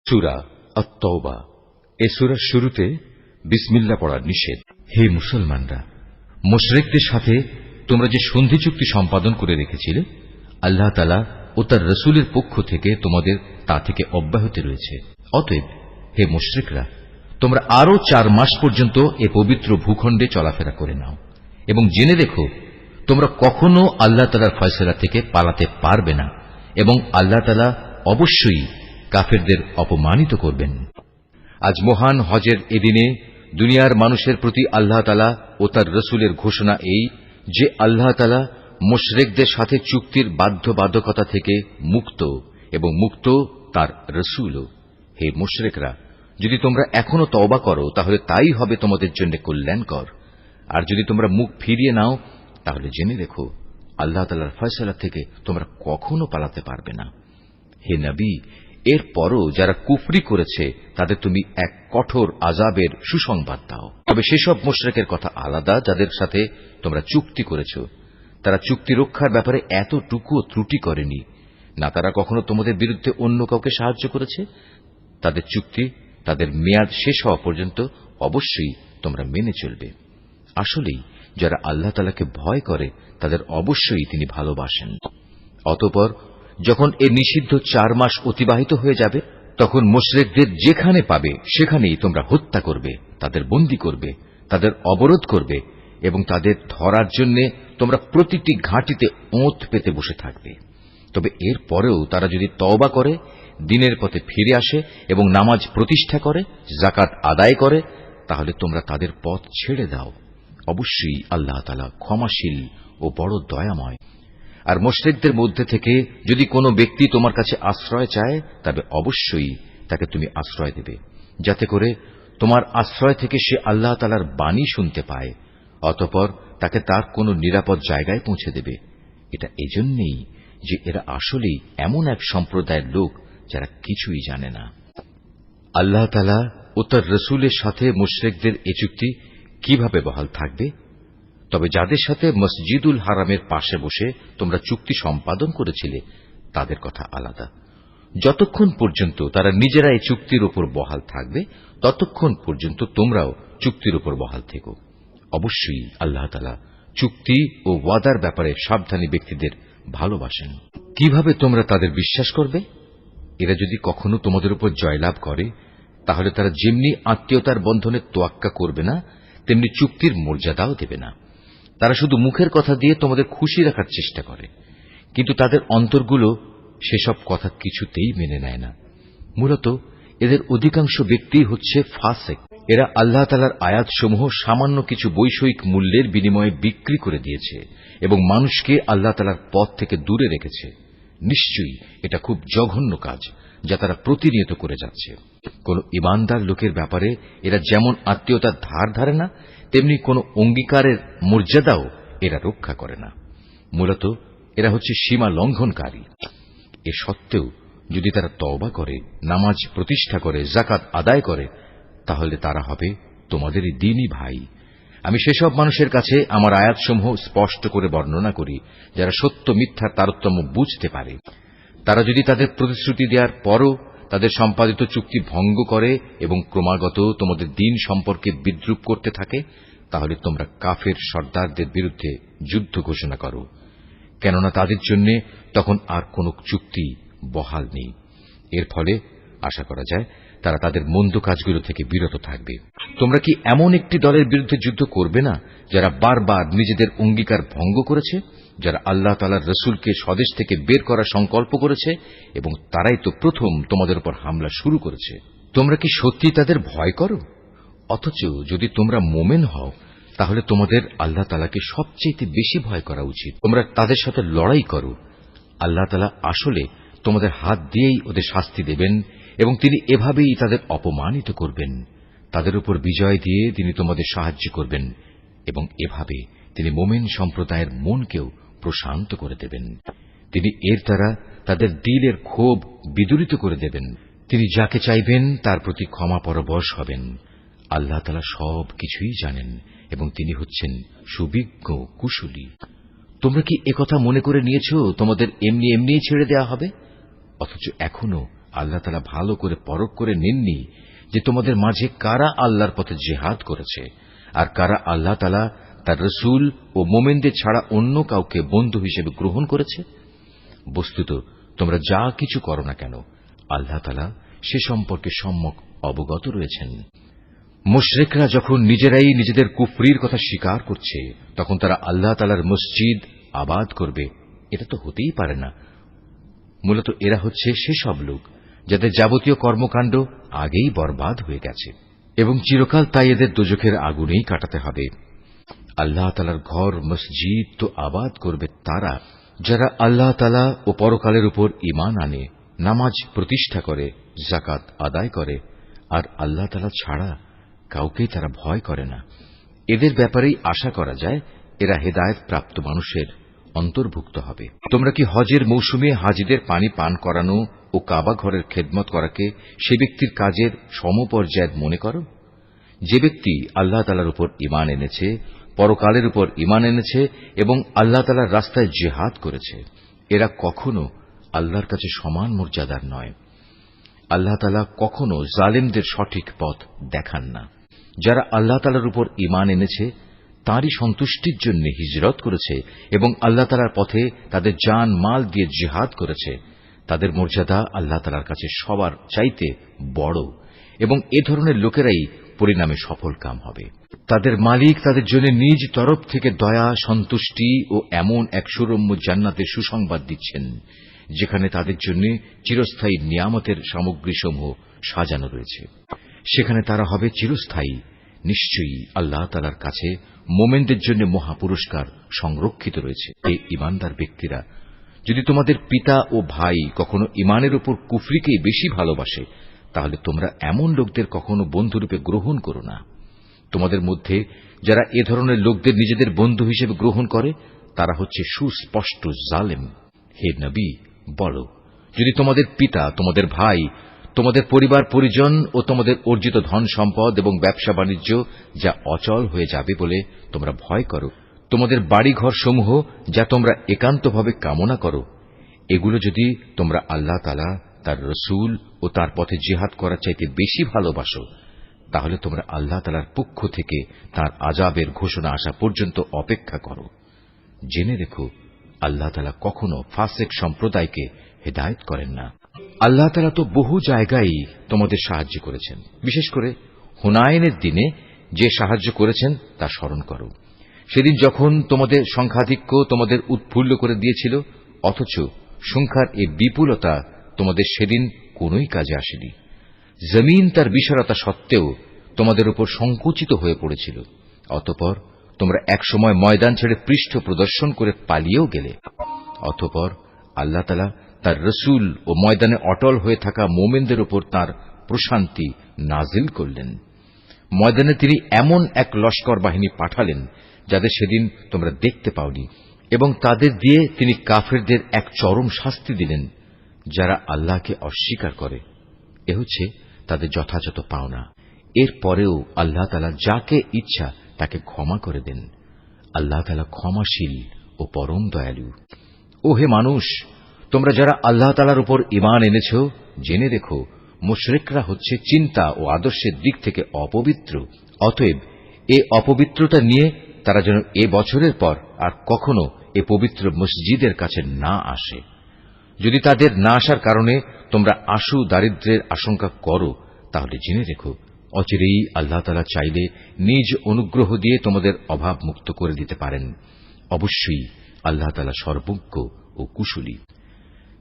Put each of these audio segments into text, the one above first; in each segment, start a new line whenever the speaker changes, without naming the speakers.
সূরা আত-তাওবা। এ সূরার শুরুতে বিসমিল্লাহ পড়া নিষেধ। হে মুসলমানরা, মুশরিকদের সাথে তোমরা যে সন্ধি চুক্তি সম্পাদন করে রেখেছিলে, আল্লাহ তাআলা ও তার রাসূলের পক্ষ থেকে তোমাদের তা থেকে অব্যাহতি রয়েছে। অতএব হে মুশরিকরা, তোমরা আরো 4 মাস পর্যন্ত এ পবিত্র ভূখণ্ডে চলাফেরা করে নাও এবং জেনে রেখো, তোমরা কখনো আল্লাহ তাআলার ফয়সালা থেকে পালাতে পারবে না এবং আল্লাহ তাআলা অবশ্যই কাফেরদের অপমানিত করবেন। আজ মহান হজের এদিনে দুনিয়ার মানুষের প্রতি আল্লাহ তাআলা ও তার রাসূলের ঘোষণা এই যে আল্লাহ তাআলা মুশরিকদের সাথে চুক্তির বাধ্যবাধকতা থেকে মুক্ত এবং মুক্ত তার রাসূলও। হে মুশরিকরা, যদি তোমরা এখনো তওবা করো তাহলে তাই হবে তোমাদের জন্য কল্যাণকর, আর যদি তোমরা মুখ ফিরিয়ে নাও তাহলে জেনে রেখো, আল্লাহ তাআলার ফয়সালা থেকে তোমরা কখনো পালাতে পারবে না। হে নবী, এরপরও যারা কুফরি করেছে তাদের তুমি এক কঠোর আযাবের সুসংবাদ দাও। তবে সেসব মুশরিকের কথা আলাদা যাদের সাথে তোমরা চুক্তি করেছ। তারা চুক্তি রক্ষার ব্যাপারে এতটুকুও ত্রুটি করেনি, না তারা কখনো তোমাদের বিরুদ্ধে অন্য কাউকে সাহায্য করেছে। তাদের চুক্তি তাদের মেয়াদ শেষ হওয়া পর্যন্ত অবশ্যই তোমরা মেনে চলবে। আসলেই যারা আল্লাহ তাআলাকে ভয় করে তাদের অবশ্যই তিনি ভালোবাসেন। অতঃপর যখন এ নিষিদ্ধ 4 মাস অতিবাহিত হয়ে যাবে, তখন মুশরিকদের যেখানে পাবে সেখানেই তোমরা হত্যা করবে, তাদের বন্দী করবে, তাদের অবরোধ করবে এবং তাদের ধরার জন্য তোমরা প্রতিটি ঘাঁটিতে ওঁত পেতে বসে থাকবে। তবে এর পরেও তারা যদি তওবা করে, দ্বীনের পথে ফিরে আসে এবং নামাজ প্রতিষ্ঠা করে, যাকাত আদায় করে, তাহলে তোমরা তাদের পথ ছেড়ে দাও। অবশ্যই আল্লাহ তাআলা ক্ষমাশীল ও বড় দয়াময়। আর মুশরিকদের মধ্যে থেকে যদি কোনো ব্যক্তি তোমার কাছে আশ্রয় চায়, তবে অবশ্যই তাকে তুমি আশ্রয় দেবে, যাতে করে তোমার আশ্রয় থেকে সে আল্লাহ তাআলার বাণী শুনতে পায়। অতঃপর তাকে তার কোনো নিরাপদ জায়গায় পৌঁছে দেবে। এটা এজন্যই যে এরা আসলেই এমন এক সম্প্রদায়ের লোক যারা কিছুই জানে না। আল্লাহ তাআলা ও তার রাসূলের সাথে মুশরিকদের এ চুক্তি কিভাবে বহাল থাকবে? তবে যাদের সাথে মসজিদুল হারামের পাশে বসে তোমরা চুক্তি সম্পাদন করেছিলে তাদের কথা আলাদা। যতক্ষণ পর্যন্ত তারা নিজেরা এই চুক্তির উপর বহাল থাকবে, ততক্ষণ পর্যন্ত তোমরাও চুক্তির উপর বহাল থেকো। অবশ্যই আল্লাহ তাআলা চুক্তি ও ওয়াদার ব্যাপারে সাবধানী ব্যক্তিদের ভালোবাসেন। কিভাবে তোমরা তাদের বিশ্বাস করবে? এরা যদি কখনো তোমাদের উপর জয়লাভ করে, তাহলে তারা যেমনি আত্মীয়তার বন্ধনে তোয়াক্কা করবে না, তেমনি চুক্তির মর্যাদাও দেবে না। তারা শুধু মুখের কথা দিয়ে তোমাদের খুশি রাখার চেষ্টা করে, কিন্তু তাদের অন্তরগুলো সেসব কথা কিছুতেই মেনে নেয় না। মূলত এদের অধিকাংশ ব্যক্তি হচ্ছে ফাসিক। এরা আল্লাহ তাআলার আয়াতসমূহ সামান্য কিছু বৈষয়িক মূল্যের বিনিময়ে বিক্রি করে দিয়েছে এবং মানুষকে আল্লাহ তাআলার পথ থেকে দূরে রেখেছে। নিশ্চয়ই এটা খুব জঘন্য কাজ যা তারা প্রতিনিয়ত করে যাচ্ছে। কোন ঈমানদার লোকের ব্যাপারে এরা যেমন আত্মীয়তার ধার ধারে না, তেমনি কোন অঙ্গীকারের মর্যাদাও এরা রক্ষা করে না। মূলত এরা হচ্ছে সীমা লঙ্ঘনকারী। এ সত্ত্বেও যদি তারা তওবা করে, নামাজ প্রতিষ্ঠা করে, যাকাত আদায় করে, তাহলে তারা হবে তোমাদেরই দ্বীনী ভাই। আমি সেসব মানুষের কাছে আমার আয়াতসমূহ স্পষ্ট করে বর্ণনা করি যারা সত্য মিথ্যার তারতম্য বুঝতে পারে। তারা যদি তাদের প্রতিশ্রুতি দেওয়ার পরও তাদের সম্পাদিত চুক্তি ভঙ্গ করে এবং ক্রমাগত তোমাদের দ্বীন সম্পর্কে বিদ্রূপ করতে থাকে, তাহলে তোমরা কাফের সর্দারদের বিরুদ্ধে যুদ্ধ ঘোষণা করো, কেননা তাদের জন্য তখন আর কোন চুক্তি বহাল নেই। এর ফলে আশা করা যায় তারা তাদের মন্দ কাজগুলো থেকে বিরত থাকবে। তোমরা কি এমন একটি দলের বিরুদ্ধে যুদ্ধ করবে না যারা বারবার নিজেদের অঙ্গীকার ভঙ্গ করেছে, যারা আল্লাহ তাআলার রাসূলকে স্বদেশ থেকে বের করার সংকল্প করেছে এবং তারাই তো প্রথম তোমাদের উপর হামলা শুরু করেছে? তোমরা কি সত্যি তাদের ভয় করো? অথচ যদি তোমরা মোমেন হও, তাহলে তোমাদের আল্লাহ তাআলাকে সবচেয়ে বেশি ভয় করা উচিত। তোমরা তাদের সাথে লড়াই করো। আল্লাহ তাআলা আসলে তোমাদের হাত দিয়েই ওদের শাস্তি দেবেন এবং তিনি এভাবেই তাদের অপমানিত করবেন। তাদের উপর বিজয় দিয়ে তিনি তোমাদের সাহায্য করবেন এবং এভাবে তিনি মুমিন সম্প্রদায়ের মনকেও প্রশান্ত করে দেবেন। তিনি এর দ্বারা তাদের দিলের ক্ষোভ বিদূরিত করে দেবেন। তিনি যাকে চাইবেন তার প্রতি ক্ষমা পরবশ হবেন। আল্লাহ তাআলা সব কিছুই জানেন এবং তিনি হচ্ছেন সুবিজ্ঞ কুশলী। তোমরা কি একথা মনে করে নিয়েছ তোমাদের এমনি এমনি ছেড়ে দেয়া হবে? অথচ এখনো আল্লাহ তাআলা ভালো করে পরখ করে নেননি যে তোমাদের মাঝে কারা আল্লাহর পথে জিহাদ করেছে আর কারা আল্লাহ তাআলা তার রাসূল ও মুমিনদের ছাড়া অন্য কাউকে বন্ধু হিসেবে গ্রহণ করেছে? বস্তুত তোমরা যা কিছু করো না কেন আল্লাহ তাআলা সে সম্পর্কে সম্যক অবগত রয়েছেন। মুশরিকরা যখন নিজেরাই নিজেদের কুফরির কথা স্বীকার করছে তখন তারা আল্লাহ তাআলার মসজিদ আবাদ করবে, এটা তো হতেই পারে না। মূলত এরা হচ্ছে সেসব লোক যাদের যাবতীয় কর্মকাণ্ড আগেই বরবাদ হয়ে গেছে এবং চিরকাল তাই এদের দোজখের আগুনেই কাটাতে হবে। আল্লাহ তাআলার ঘর মসজিদ তো আবাদ করবে তারা যারা আল্লাহ তাআলা ও পরকালের উপর ঈমান আনে, নামাজ প্রতিষ্ঠা করে, যাকাত আদায় করে আর আল্লাহ তাআলা ছাড়া কাউকেই তারা ভয় করে না। এদের ব্যাপারেই আশা করা যায় এরা হেদায়েত প্রাপ্ত মানুষের অন্তর্ভুক্ত হবে। তোমরা কি হজের মৌসুমে হাজিদের পানি পান করানো ও কাবা ঘরের খেদমত করাকে সে ব্যক্তির কাজের সমপর্যায়ের মনে করো? যে ব্যক্তি আল্লাহ তাআলার উপর ঈমান এনেছে, পরকালের উপর ঈমান এনেছে এবং আল্লাহ তাআলার রাস্তায় জিহাদ করেছে, এরা কখনো আল্লাহর কাছে সমান মর্যাদার নয়। আল্লাহ তাআলা কখনো জালেমদের সঠিক পথ দেখান না। যারা আল্লাহ তাআলার উপর ঈমান এনেছে, তাঁরই সন্তুষ্টির জন্য হিজরত করেছে এবং আল্লাহ তাআলার পথে তাদের জান মাল দিয়ে জিহাদ করেছে, তাদের মর্যাদা আল্লাহ তাআলার কাছে সবার চাইতে বড় এবং এ ধরনের লোকেরাই পরিণামে সফল কাম হবে। তাদের মালিক তাদের জন্য নিজ তরফ থেকে দয়া, সন্তুষ্টি ও এমন এক সুরম্য জান্নাতের সুসংবাদ দিচ্ছেন যেখানে তাদের জন্য চিরস্থায়ী নিয়ামতের সামগ্রীসমূহ সাজানো রয়েছে। সেখানে তারা হবে চিরস্থায়ী। নিশ্চয়ই আল্লাহ তাআলার কাছে মোমেনদের জন্য মহাপুরস্কার সংরক্ষিত রয়েছে। এই ঈমানদার ব্যক্তিরা, যদি তোমাদের পিতা ও ভাই কখনো ঈমানের উপর কুফরিকেই বেশি ভালোবাসে, তাহলে তোমরা এমন লোকদের কখনো বন্ধুরূপে গ্রহণ করো না। তোমাদের মধ্যে যারা এ ধরনের লোকদের নিজেদের বন্ধু হিসেবে গ্রহণ করে তারা হচ্ছে সুস্পষ্ট জালেম। হে নবী, বলো, যদি তোমাদের পিতা, তোমাদের ভাই, তোমাদের পরিবার পরিজন ও তোমাদের অর্জিত ধন সম্পদ এবং ব্যবসা বাণিজ্য যা অচল হয়ে যাবে বলে তোমরা ভয় করো, তোমাদের বাড়িঘর সমূহ যা তোমরা একান্তভাবে কামনা করো, এগুলো যদি তোমরা আল্লাহ তাআলা, তার রাসূল ও তার পথে জিহাদ করার চাইতে বেশি ভালোবাসো, তাহলে তোমরা আল্লাহ তাআলার পক্ষ থেকে তার আযাবের ঘোষণা আসা পর্যন্ত অপেক্ষা করো। জেনে রেখো, আল্লাহ তাআলা কখনো ফাসিক সম্প্রদায়কে হেদায়েত করেন না। আল্লাহ তাআলা তো বহু জায়গায় তোমাদের সাহায্য করেছেন। বিশেষ করে হুনাইনের দিনে যে সাহায্য করেছেন তা স্মরণ করো। সেদিন যখন তোমাদের সংখ্যাধিক্য তোমাদের উৎফুল্ল করে দিয়েছিল, অথচ সংখ্যার এই বিপুলতা তোমাদের সেদিন কোনোই কাজে আসেনি। জমিন তার বিশালতা সত্ত্বেও তোমাদের উপর সংকুচিত হয়ে পড়েছিল। অতঃপর তোমরা একসময় ময়দান ছেড়ে পৃষ্ঠ প্রদর্শন করে পালিয়েও গেলে। অতঃপর আল্লাহ তাআলা তার রাসূল ও ময়দানে অটল হয়ে থাকা মোমেনদের উপর তাঁর প্রশান্তি নাজিল করলেন। ময়দানে তিনি এমন এক লস্কর বাহিনী পাঠালেন যাদের সেদিন তোমরা দেখতে পাওনি, এবং তাদের দিয়ে তিনি কাফেরদের এক চরম শাস্তি দিলেন যারা আল্লাহকে অস্বীকার করে। এ হচ্ছে তাদের যথাযথ পাওনা। এর পরেও আল্লাহ তাআলা যাকে ইচ্ছা তাকে ক্ষমা করে দেন। আল্লাহ তাআলা ক্ষমাশীল ও পরম দয়ালু। ও হে মানুষ, তোমরা যারা আল্লাহ তাআলার উপর ঈমান এনেছ, জেনে রেখো, মুশরিকরা হচ্ছে চিন্তা ও আদর্শের দিক থেকে অপবিত্র। অতএব এ অপবিত্রতা নিয়ে তারা যেন এ বছরের পর আর কখনো এ পবিত্র মসজিদের কাছে না আসে। যদি তাদের না আসার কারণে তোমরা আশু দারিদ্র্যের আশঙ্কা করো, তাহলে জেনে রেখো, অচিরেই আল্লাহ তাআলা চাইলে নিজ অনুগ্রহ দিয়ে তোমাদের অভাব মুক্ত করে দিতে পারেন। অবশ্যই আল্লাহ তাআলা সর্বজ্ঞ ও কুশলী।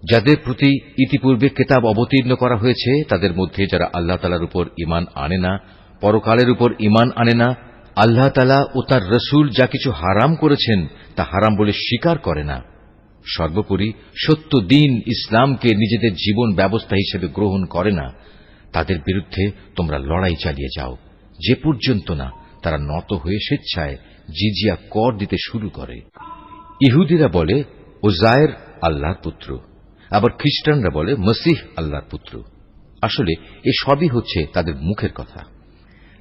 যাদের প্রতি ইতিপূর্বে কিতাব অবতীর্ণ করা হয়েছে তাদের মধ্যে যারা আল্লাহ তাআলার উপর ঈমান আনে না, পরকালের উপর ঈমান আনে না, আল্লাহ তাআলা ও তার রাসূল যা কিছু হারাম করেছেন তা হারাম বলে স্বীকার করে না, সর্বোপরি সত্য দ্বীন ইসলামকে নিজেদের জীবন ব্যবস্থা হিসেবে গ্রহণ করে না, তাদের বিরুদ্ধে তোমরা লড়াই চালিয়ে যাও, যে পর্যন্ত না তারা নত হয়ে স্বেচ্ছায় জিজিয়া কর দিতে শুরু করে। ইহুদিরা বলে উযায়ের আল্লাহর পুত্র, আবার খ্রিস্টানরা বলে মসীহ আল্লাহর পুত্র। আসলে এ সবই হচ্ছে তাদের মুখের কথা।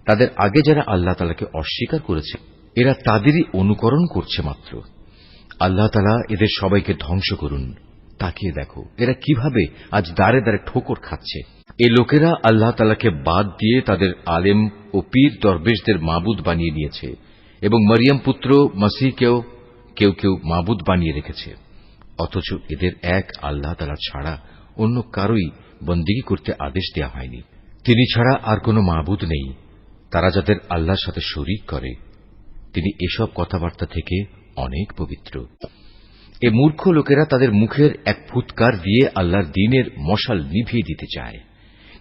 তাদের আগে যারা আল্লাহ তাআলাকে অস্বীকার করেছে এরা তাদেরই অনুকরণ করছে মাত্র। আল্লাহ তাআলা এদের সবাইকে ধ্বংস করুন। তাকিয়ে দেখো এরা কিভাবে আজ দাঁড়ে দাঁড়ে ঠোকর খাচ্ছে। এ লোকেরা আল্লাহ তাআলাকে বাদ দিয়ে তাদের আলেম ও পীর দরবেশদের মাবুদ বানিয়ে নিয়েছে এবং মরিয়ম পুত্র মসিহকেও কেউ কেউ মাবুদ বানিয়ে রেখেছে। অথচ এদের এক আল্লাহ তাআলা ছাড়া অন্য কারোই বন্দেগী করতে আদেশ দেওয়া হয়নি। তিনি ছাড়া আর কোনো মাবুদ নেই। তারা যাদের আল্লাহর সাথে শরীক করে তিনি এসব কথাবার্তা থেকে অনেক পবিত্র। এ মূর্খ লোকেরা তাদের মুখের এক ফুৎকার দিয়ে আল্লাহর দ্বীনের মশাল নিভিয়ে দিতে চায়,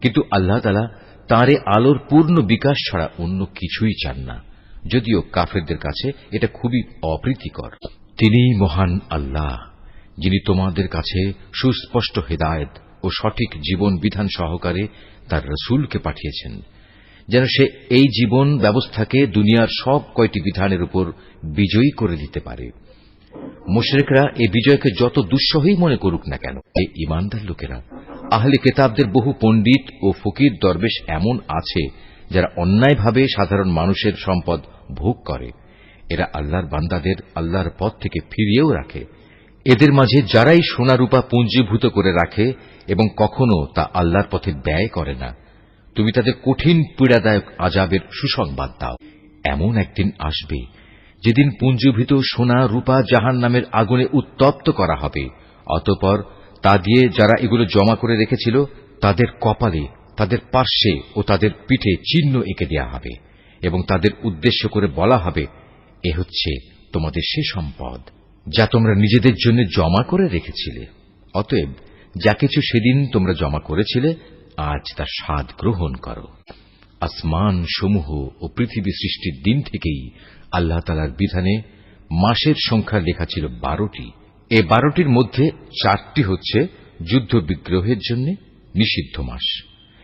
কিন্তু আল্লাহ তাআলা তাঁর আলোর পূর্ণ বিকাশ ছাড়া অন্য কিছুই চান না, যদিও কাফেরদের কাছে এটা খুবই অপ্রীতিকর। তিনিই মহান আল্লাহ, যিনি তোমাদের কাছে সুস্পষ্ট হেদায়েত ও সঠিক জীবন বিধান সহকারে তার রাসূলকে পাঠিয়েছেন, যেন সে এই জীবন ব্যবস্থাকে দুনিয়ার সব কয়টি বিধানের উপর বিজয়ী করে দিতে পারে। মুশরিকরা এই বিজয়কে যত দুঃসহই মনে করুক না কেন, এই ঈমানদার লোকেরা আহলে কিতাবদের বহু পণ্ডিত ও ফকির দরবেশ এমন আছে যারা অন্যায়ভাবে সাধারণ মানুষের সম্পদ ভোগ করে। এরা আল্লাহর বান্দাদের আল্লাহর পথ থেকে ফিরিয়েও রাখে। এদের মাঝে যারাই সোনা রূপা পুঞ্জীভূত করে রাখে এবং কখনো তা আল্লাহর পথে ব্যয় করে না, তুমি তাদের কঠিন পীড়াদায়ক আযাবের সুসংবাদ দাও। এমন একদিন আসবে যেদিন পুঞ্জীভূত সোনা রূপা জাহান্নামের আগুনে উত্তপ্ত করা হবে। অতঃপর তা দিয়ে যারা এগুলো জমা করে রেখেছিল তাদের কপালে, তাদের পার্শ্বে ও তাদের পিঠে চিহ্ন এঁকে দেওয়া হবে এবং তাদের উদ্দেশ্য করে বলা হবে, এ হচ্ছে তোমাদের সে সম্পদ যা তোমরা নিজেদের জন্য জমা করে রেখেছিলে। অতএব যা কিছু সেদিন তোমরা জমা করেছিলে আজ তার স্বাদ গ্রহণ করো। আসমান সমূহ ও পৃথিবী সৃষ্টির দিন থেকেই আল্লাহ তাআলার বিধানে মাসের সংখ্যা লেখা ছিল 12টি। এই 12টির মধ্যে 4টি হচ্ছে যুদ্ধ বিগ্রহের জন্য নিষিদ্ধ মাস।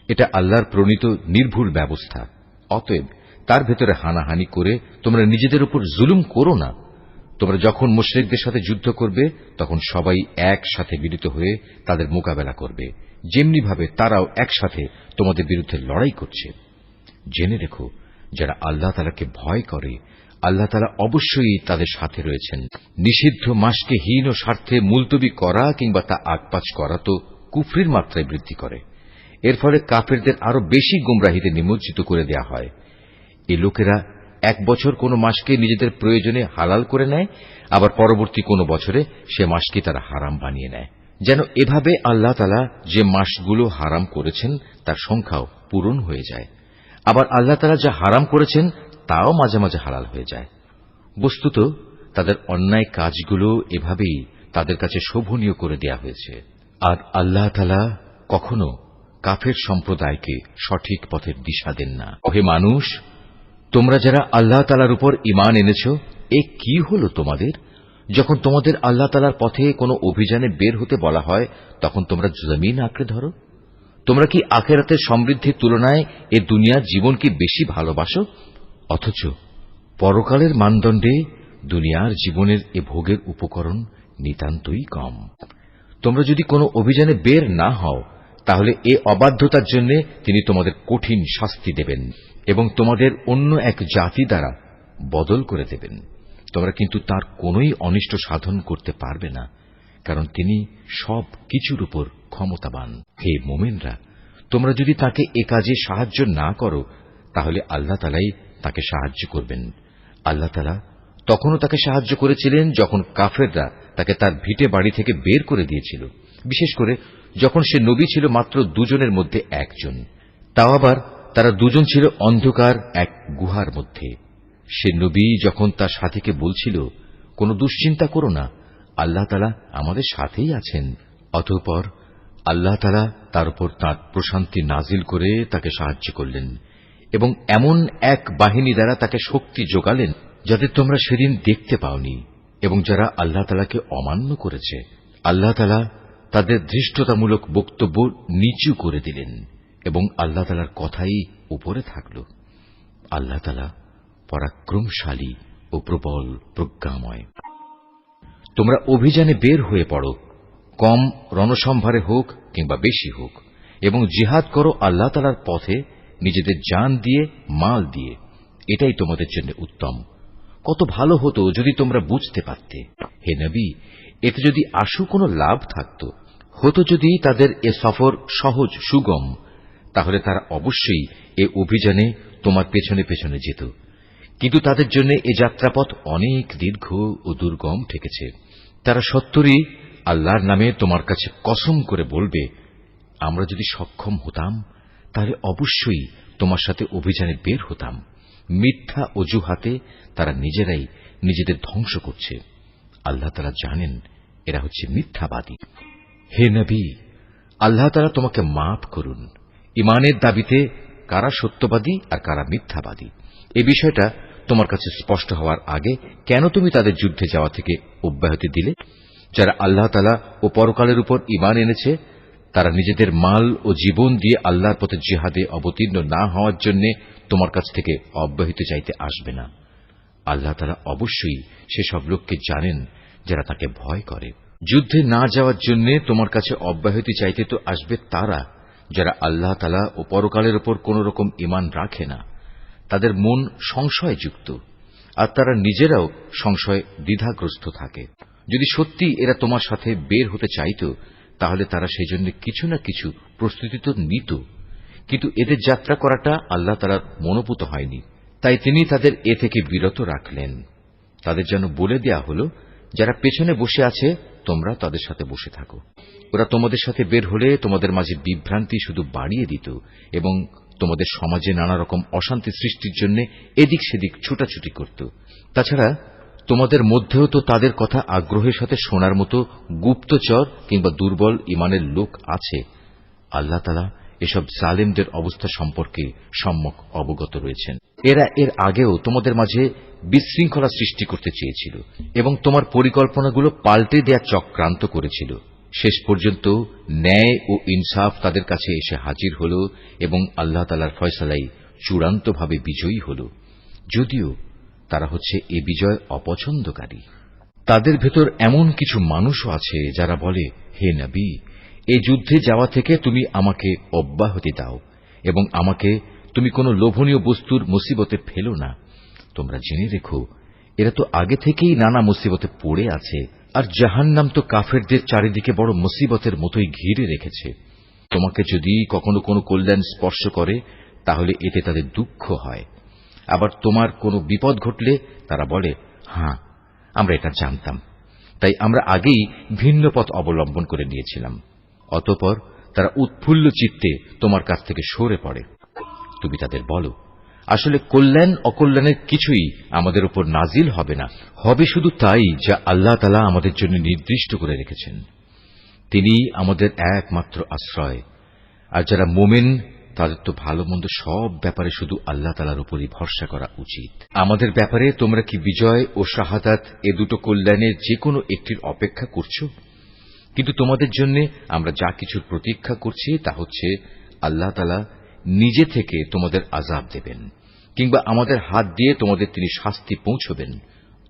এটা আল্লাহর প্রণীত নির্ভুল ব্যবস্থা। অতএব তার ভেতরে হানাহানি করে তোমরা নিজেদের উপর জুলুম করো না। তোমরা যখন মুশরিকদের সাথে যুদ্ধ করবে তখন সবাই একসাথে মিলিত হয়ে তাদের মোকাবেলা করবে, যেমনিভাবে তারাও একসাথে তোমাদের বিরুদ্ধে লড়াই করছে। জেনে রেখো, যারা আল্লাহ তাআলাকে ভয় করে আল্লাহ তাআলা অবশ্যই তাদের সাথে রয়েছেন। নিষিদ্ধ মাসকে হীন ও স্বার্থে মুলতবি করা কিংবা তা আগপাছ করা তো কুফরির মাত্রায় বৃদ্ধি করে। এর ফলে কাফেরদের আরো বেশি গুমরাহিতে নিমজ্জিত করে দেয়া হয়। এই লোকেরা এক বছর কোন মাসকে নিজেদের প্রয়োজনে হালাল করে নেয়, আবার পরবর্তী কোন বছরে সে মাসকে তারা হারাম বানিয়ে নেয়, যেন এভাবে আল্লাহ তাআলা যে মাসগুলো হারাম করেছেন তার সংখ্যাও পূরণ হয়ে যায়। আবার আল্লাহ তাআলা যা হারাম করেছেন তাও মাঝে মাঝে হালাল হয়ে যায়। বস্তুত তাদের অন্যায় কাজগুলো এভাবেই তাদের কাছে শোভনীয় করে দেয়া হয়েছে। আর আল্লাহ তাআলা কখনো কাফের সম্প্রদায়কে সঠিক পথের দিশা দেন না। হে মানুষ, তোমরা যারা আল্লাহ তাআলার উপর ঈমান এনেছ, এ কি হলো তোমাদের? যখন তোমাদের আল্লাহ তাআলার পথে কোনো অভিযানে বের হতে বলা হয় তখন তোমরা জমিন আঁকড়ে ধরো। তোমরা কি আখিরাতের সমৃদ্ধির তুলনায় এ দুনিয়ার জীবন কি বেশি ভালোবাসো? অথচ পরকালের মানদণ্ডে দুনিয়ার জীবনের এ ভোগের উপকরণ নিতান্তই কম। তোমরা যদি কোনো অভিযানে বের না হও তাহলে এ অবাধ্যতার জন্য তিনি তোমাদের কঠিন শাস্তি দেবেন এবং তোমাদের অন্য এক জাতি দ্বারা বদল করে দেবেন। তোমরা কিন্তু তার কোনোই অনিষ্ট সাধন করতে পারবে না, কারণ তিনি সব কিছুর উপর ক্ষমতাবান। হে মুমিনরা, তোমরা যদি তাকে এ কাজে সাহায্য না করো তাহলে আল্লাহ তাআলাই তাকে সাহায্য করবেন। আল্লাহ তাআলা তখনও তাকে সাহায্য করেছিলেন যখন কাফেররা তাকে তার ভিটে বাড়ি থেকে বের করে দিয়েছিল, বিশেষ করে যখন সে নবী ছিল মাত্র 2 জনের মধ্যে একজন। তাও আবার তারা 2 জন ছিল অন্ধকার এক গুহার মধ্যে। সে নবী যখন তার সাথীকে বলছিল, কোনো দুশ্চিন্তা করো না, আল্লাহ তাআলা আমাদের সাথেই আছেন। অতঃপর আল্লাহ তাআলা তার উপর তাঁর প্রশান্তি নাজিল করে তাকে সাহায্য করলেন এবং এমন এক বাহিনী দ্বারা তাকে শক্তি যোগালেন যাদের তোমরা সেদিন দেখতে পাওনি। এবং যারা আল্লাহ তাআলাকে অমান্য করেছে আল্লাহ তাআলা তাদের ধৃষ্টতামূলক বক্তব্য নিচু করে দিলেন এবং আল্লাহ তাআলার কথাই উপরে থাকল। আল্লাহ তাআলা পরাক্রমশালী ও প্রবল প্রজ্ঞাময়। তোমরা অভিযানে বের হয়ে পড়ো, কম রণসম্ভারে হোক কিংবা বেশি হোক, এবং জিহাদ করো আল্লাহ তাআলার পথে নিজেদের জান দিয়ে, মাল দিয়ে। এটাই তোমাদের জন্য উত্তম। কত ভালো হতো যদি তোমরা বুঝতে পারতে। হে নবী, এতে যদি আশু কোনো লাভ থাকত, হতো যদি তাদের এ সফর সহজ সুগম, তাহলে তারা অবশ্যই এ অভিযানে তোমার পেছনে পেছনে যেত। কিন্তু তাদের জন্য এ যাত্রাপথ অনেক দীর্ঘ ও দুর্গম ঠেকেছে। তারা সত্তরই আল্লাহর নামে তোমার কাছে কসম করে বলবে, আমরা যদি সক্ষম হতাম তাহলে অবশ্যই তোমার সাথে অভিযানে বের হতাম। মিথ্যা অজুহাতে তারা নিজেরাই নিজেদের ধ্বংস করছে। আল্লাহ তাআলা জানেন এরা হচ্ছে মিথ্যাবাদী। হে নবী, আল্লাহ তাআলা তোমাকে মাফ করুন। ঈমানের দাবিতে কারা সত্যবাদী আর কারা মিথ্যাবাদী, এ বিষয়টা তোমার কাছে স্পষ্ট হওয়ার আগে কেন তুমি তাদের যুদ্ধে যাওয়া থেকে অব্যাহতি দিলে? যারা আল্লাহ তাআলা ও পরকালের উপর ঈমান এনেছে, তারা নিজেদের মাল ও জীবন দিয়ে আল্লাহর পথে জিহাদে অবতীর্ণ না হওয়ার জন্য তোমার কাছ থেকে অব্যাহতি চাইতে আসবে না। আল্লাহ তাআলা অবশ্যই সেসব লোককে জানেন যারা তাকে ভয় করে। যুদ্ধে না যাওয়ার জন্য তোমার কাছে অব্যাহতি চাইতে তো আসবে তারা যারা আল্লাহ তাআলা ও পরকালের উপর কোন রকম ঈমান রাখে না। তাদের মন সংশয়যুক্ত আর তারা নিজেরাও সংশয় দ্বিধাগ্রস্ত থাকে। যদি সত্যি এরা তোমার সাথে বের হতে চাইত, তাহলে তারা সেজন্য কিছু না কিছু প্রস্তুতি তো নিত, কিন্তু এদের যাত্রা করাটা আল্লাহ তাআলার মনোপুত হয়নি, তাই তিনি তাদের এ থেকে বিরত রাখলেন। তাদের যেন বলে দেয়া হল, যারা পেছনে বসে আছে তোমরা তাদের সাথে বসে থাকো। ওরা তোমাদের সাথে বের হলে তোমাদের মাঝে বিভ্রান্তি শুধু বাড়িয়ে দিত এবং তোমাদের সমাজে নানা রকম অশান্তি সৃষ্টির জন্য এদিক সেদিক ছুটাছুটি করত। তাছাড়া তোমাদের মধ্যেও তো তাদের কথা আগ্রহের সাথে শোনার মতো গুপ্তচর কিংবা দুর্বল ঈমানের লোক আছে। আল্লাহ তাআলা এসব জালেমদের অবস্থা সম্পর্কে সম্যক অবগত রয়েছেন। এরা এর আগেও তোমাদের মাঝে বিশৃঙ্খলা সৃষ্টি করতে চেয়েছিল এবং তোমার পরিকল্পনাগুলো পাল্টে দেয়া চক্রান্ত করেছিল। শেষ পর্যন্ত ন্যায় ও ইনসাফ তাদের কাছে এসে হাজির হল এবং আল্লাহ তাআলার ফয়সালাই চূড়ান্তভাবে বিজয়ী হল, যদিও তারা হচ্ছে এ বিজয় অপছন্দকারী। তাদের ভেতর এমন কিছু মানুষও আছে যারা বলে, হে নবী, এই যুদ্ধে যাওয়া থেকে তুমি আমাকে অব্যাহতি দাও এবং আমাকে তুমি কোন লোভনীয় বস্তুর মুসিবতে ফেলো না। তোমরা জেনে রেখো, এরা তো আগে থেকেই নানা মুসিবতে পড়ে আছে, আর জাহান্নাম তো কাফেরদের চারিদিকে বড় মুসিবতের মতোই ঘিরে রেখেছে। তোমাকে যদি কখনো কোনো কল্যাণ স্পর্শ করে তাহলে এতে তাদের দুঃখ হয়, আবার তোমার কোনো বিপদ ঘটলে তারা বলে, হ্যাঁ, আমরা এটা জানতাম, তাই আমরা আগেই ভিন্ন পথ অবলম্বন করে নিয়েছিলাম। অতঃপর তারা উৎফুল্ল চিত্তে তোমার কাছ থেকে সরে পড়ে। তুমি তাদের বলো, আসলে কল্যাণ অকল্যাণের কিছুই আমাদের উপর নাজিল হবে না, হবে শুধু তাই যা আল্লাহ তাআলা আমাদের জন্য নির্দিষ্ট করে রেখেছেন। তিনি আমাদের একমাত্র আশ্রয়। আর যারা মুমিন তাদের তো ভালো মন্দ সব ব্যাপারে শুধু আল্লাহ তাআলার উপরই ভরসা করা উচিত। আমাদের ব্যাপারে তোমরা কি বিজয় ও শাহাদাত এ দুটো কল্যাণের যে কোনো একটির অপেক্ষা করছ? কিন্তু তোমাদের জন্য আমরা যা কিছুর প্রতীক্ষা করছি তা হচ্ছে আল্লাহ তাআলা নিজে থেকে তোমাদের আযাব দেবেন, কিংবা আমাদের হাত দিয়ে তোমাদের তিনি শাস্তি পৌঁছবেন।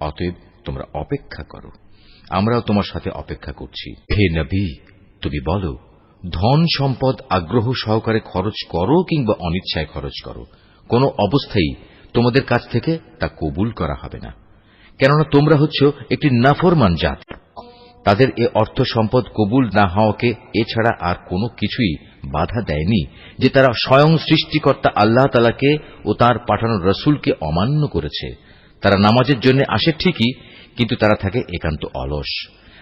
অতএব তোমরা অপেক্ষা করো, আমরাও তোমার সাথে অপেক্ষা করছি। হে নবী, তুমি বলো, ধন সম্পদ আগ্রহ সহকারে খরচ করো কিংবা অনিচ্ছায় খরচ করো, কোন অবস্থায় তোমাদের কাছ থেকে তা কবুল করা হবে না, কেননা তোমরা হচ্ছ একটি নাফরমান জাত। তাদের এ অর্থ সম্পদ কবুল না হওয়াকে এছাড়া আর কোনো কিছুই বাধা দেয়নি যে তারা স্বয়ং সৃষ্টিকর্তা আল্লাহ তাআলাকে ও তাঁর পাঠানো রসুলকে অমান্য করেছে। তারা নামাজের জন্য আসে ঠিকই, কিন্তু তারা থাকে একান্ত অলস,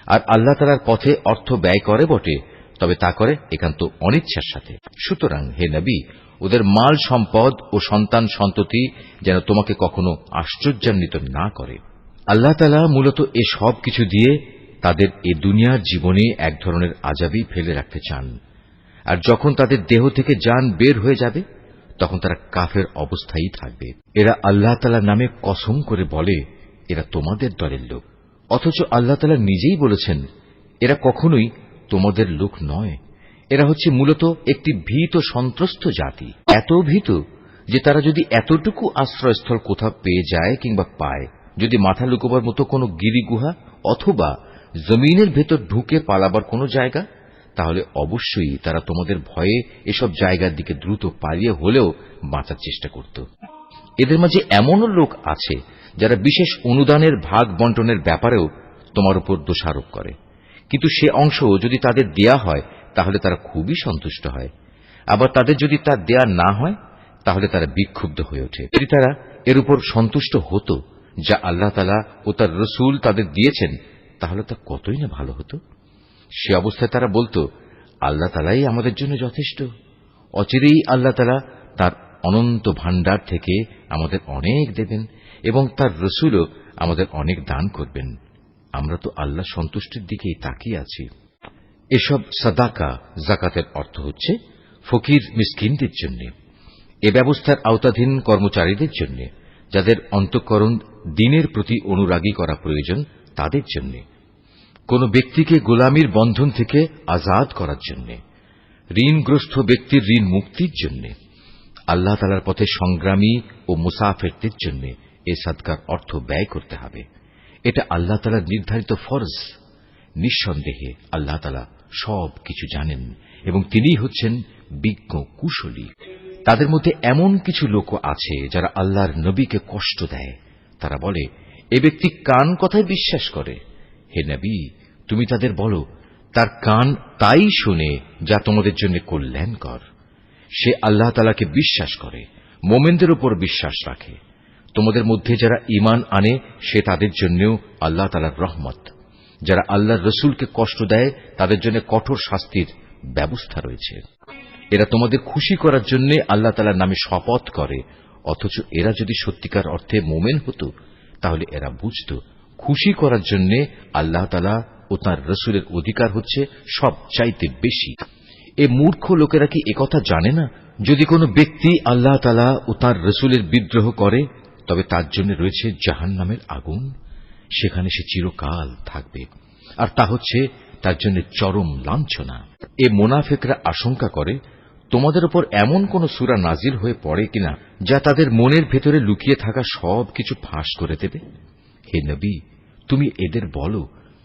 আর আল্লাহ তাআলার পথে অর্থ ব্যয় করে বটে, তবে তা করে একান্ত অনিচ্ছার সাথে। সুতরাং হে নবী, ওদের মাল সম্পদ ও সন্তান সন্ততি যেন তোমাকে কখনো আশ্চর্যান্বিত না করে। আল্লাহ তাআলা মূলত এ সব কিছু দিয়ে তাদের এ দুনিয়ার জীবনে এক ধরনের আযাবই ফেলে রাখতে চান, আর যখন তাদের দেহ থেকে জান বের হয়ে যাবে তখন তারা কাফের অবস্থায় থাকবে। এরা আল্লাহ তাআলার নামে কসম করে বলে এরা তোমাদের দলের লোক, অথচ আল্লাহ তাআলা নিজেই বলেছেন এরা কখনোই তোমাদের লোক নয়। এরা হচ্ছে মূলত একটি ভীত সন্ত্রস্ত জাতি, এত ভীত যে তারা যদি এতটুকু আশ্রয়স্থল কোথাও পেয়ে যায় কিংবা পায়, যদি মাথা লুকোবার মতো কোনো গিরিগুহা অথবা জমিনের ভেতর ঢুকে পালাবার কোনো জায়গা, তাহলে অবশ্যই তারা তোমাদের ভয়ে এসব জায়গার দিকে দ্রুত পালিয়ে হলেও বাঁচার চেষ্টা করত। এদের মাঝে এমনও লোক আছে যারা বিশেষ অনুদানের ভাগ বন্টনের ব্যাপারেও তোমার উপর দোষারোপ করে, কিন্তু সে অংশ যদি তাদের দেয়া হয় তাহলে তারা খুবই সন্তুষ্ট হয়। আবার তাদের যদি তা দেয়া না হয় তাহলে তারা বিক্ষুব্ধ হয়ে ওঠে। যদি তারা এর উপর সন্তুষ্ট হতো যা আল্লাহ তাআলা ও তার রসুল তাদের দিয়েছেন, তাহলে তা কতই না ভালো হতো। সে অবস্থায় তারা বলতো, আল্লাহ তাআলাই আমাদের জন্য যথেষ্ট। অচিরেই আল্লাহ তাআলা তার অনন্ত ভাণ্ডার থেকে আমাদের অনেক দেবেন এবং তার রসুলও আমাদের অনেক দান করবেন। আমরা তো আল্লাহ সন্তুষ্টির দিকেই তাকিয়ে আছি। এসব সাদাকা যাকাতের অর্থ হচ্ছে ফকির মিসকিনদের জন্য, এ ব্যবস্থার আওতাধীন কর্মচারীদের জন্য, যাদের অন্তঃকরণ দ্বীনের প্রতি অনুরাগী করা প্রয়োজন তাদের জন্য, কোন ব্যক্তিকে গোলামির বন্ধন থেকে আজাদ করার জন্য, ঋণগ্রস্ত ব্যক্তির ঋণ মুক্তির জন্য, আল্লাহ তাআলার পথে সংগ্রামী ও মুসাফিরদের জন্য এ সাদকার অর্থ ব্যয় করতে হবে। এটা আল্লাহ তাআলার নির্ধারিত ফরজ। নিঃসন্দেহে আল্লাহ তাআলা সব কিছু জানেন এবং তিনিই হচ্ছেন বিজ্ঞ কুশলী। তাদের মধ্যে এমন কিছু লোক আছে যারা আল্লাহর নবীকে কষ্ট দেয়। তারা বলে, এ ব্যক্তি কান কথায় বিশ্বাস করে। হে নবী, তুমি তাদের বলো, তার কান তাই শুনে যা তোমাদের জন্য কল্যাণকর। সে আল্লাহ তাআলাকে বিশ্বাস করে, মোমেনদের উপর বিশ্বাস রাখে। তোমাদের মধ্যে যারা ঈমান আনে সে তাদের জন্যও আল্লাহ তাআলার রহমত। যারা আল্লাহর রসুলকে কষ্ট দেয় তাদের জন্য কঠোর শাস্তির ব্যবস্থা রয়েছে। এরা তোমাদের খুশি করার জন্য আল্লাহ তাআলার নামে শপথ করে, অথচ এরা যদি সত্যিকার অর্থে মোমেন হতো তাহলে এরা বুঝত খুশি করার জন্য আল্লাহ তাআলা ও তাঁর রসুলের অধিকার হচ্ছে সবচাইতে বেশি। এ মূর্খ লোকেরা কি একথা জানে না, যদি কোনো ব্যক্তি আল্লাহ তাআলা ও তাঁর রসুলের বিদ্রোহ করে তবে তার জন্য রয়েছে জাহান্নামের আগুন, সেখানে সে চিরকাল থাকবে, আর তা হচ্ছে তার জন্য চরম লাঞ্ছনা। এ মুনাফিকরা আশঙ্কা করে তোমাদের উপর এমন কোন সূরা নাজিল হয়ে পড়ে কিনা যা তাদের মনের ভেতরে লুকিয়ে থাকা সবকিছু ফাঁস করে দেবে। হে নবী, তুমি এদের বলো,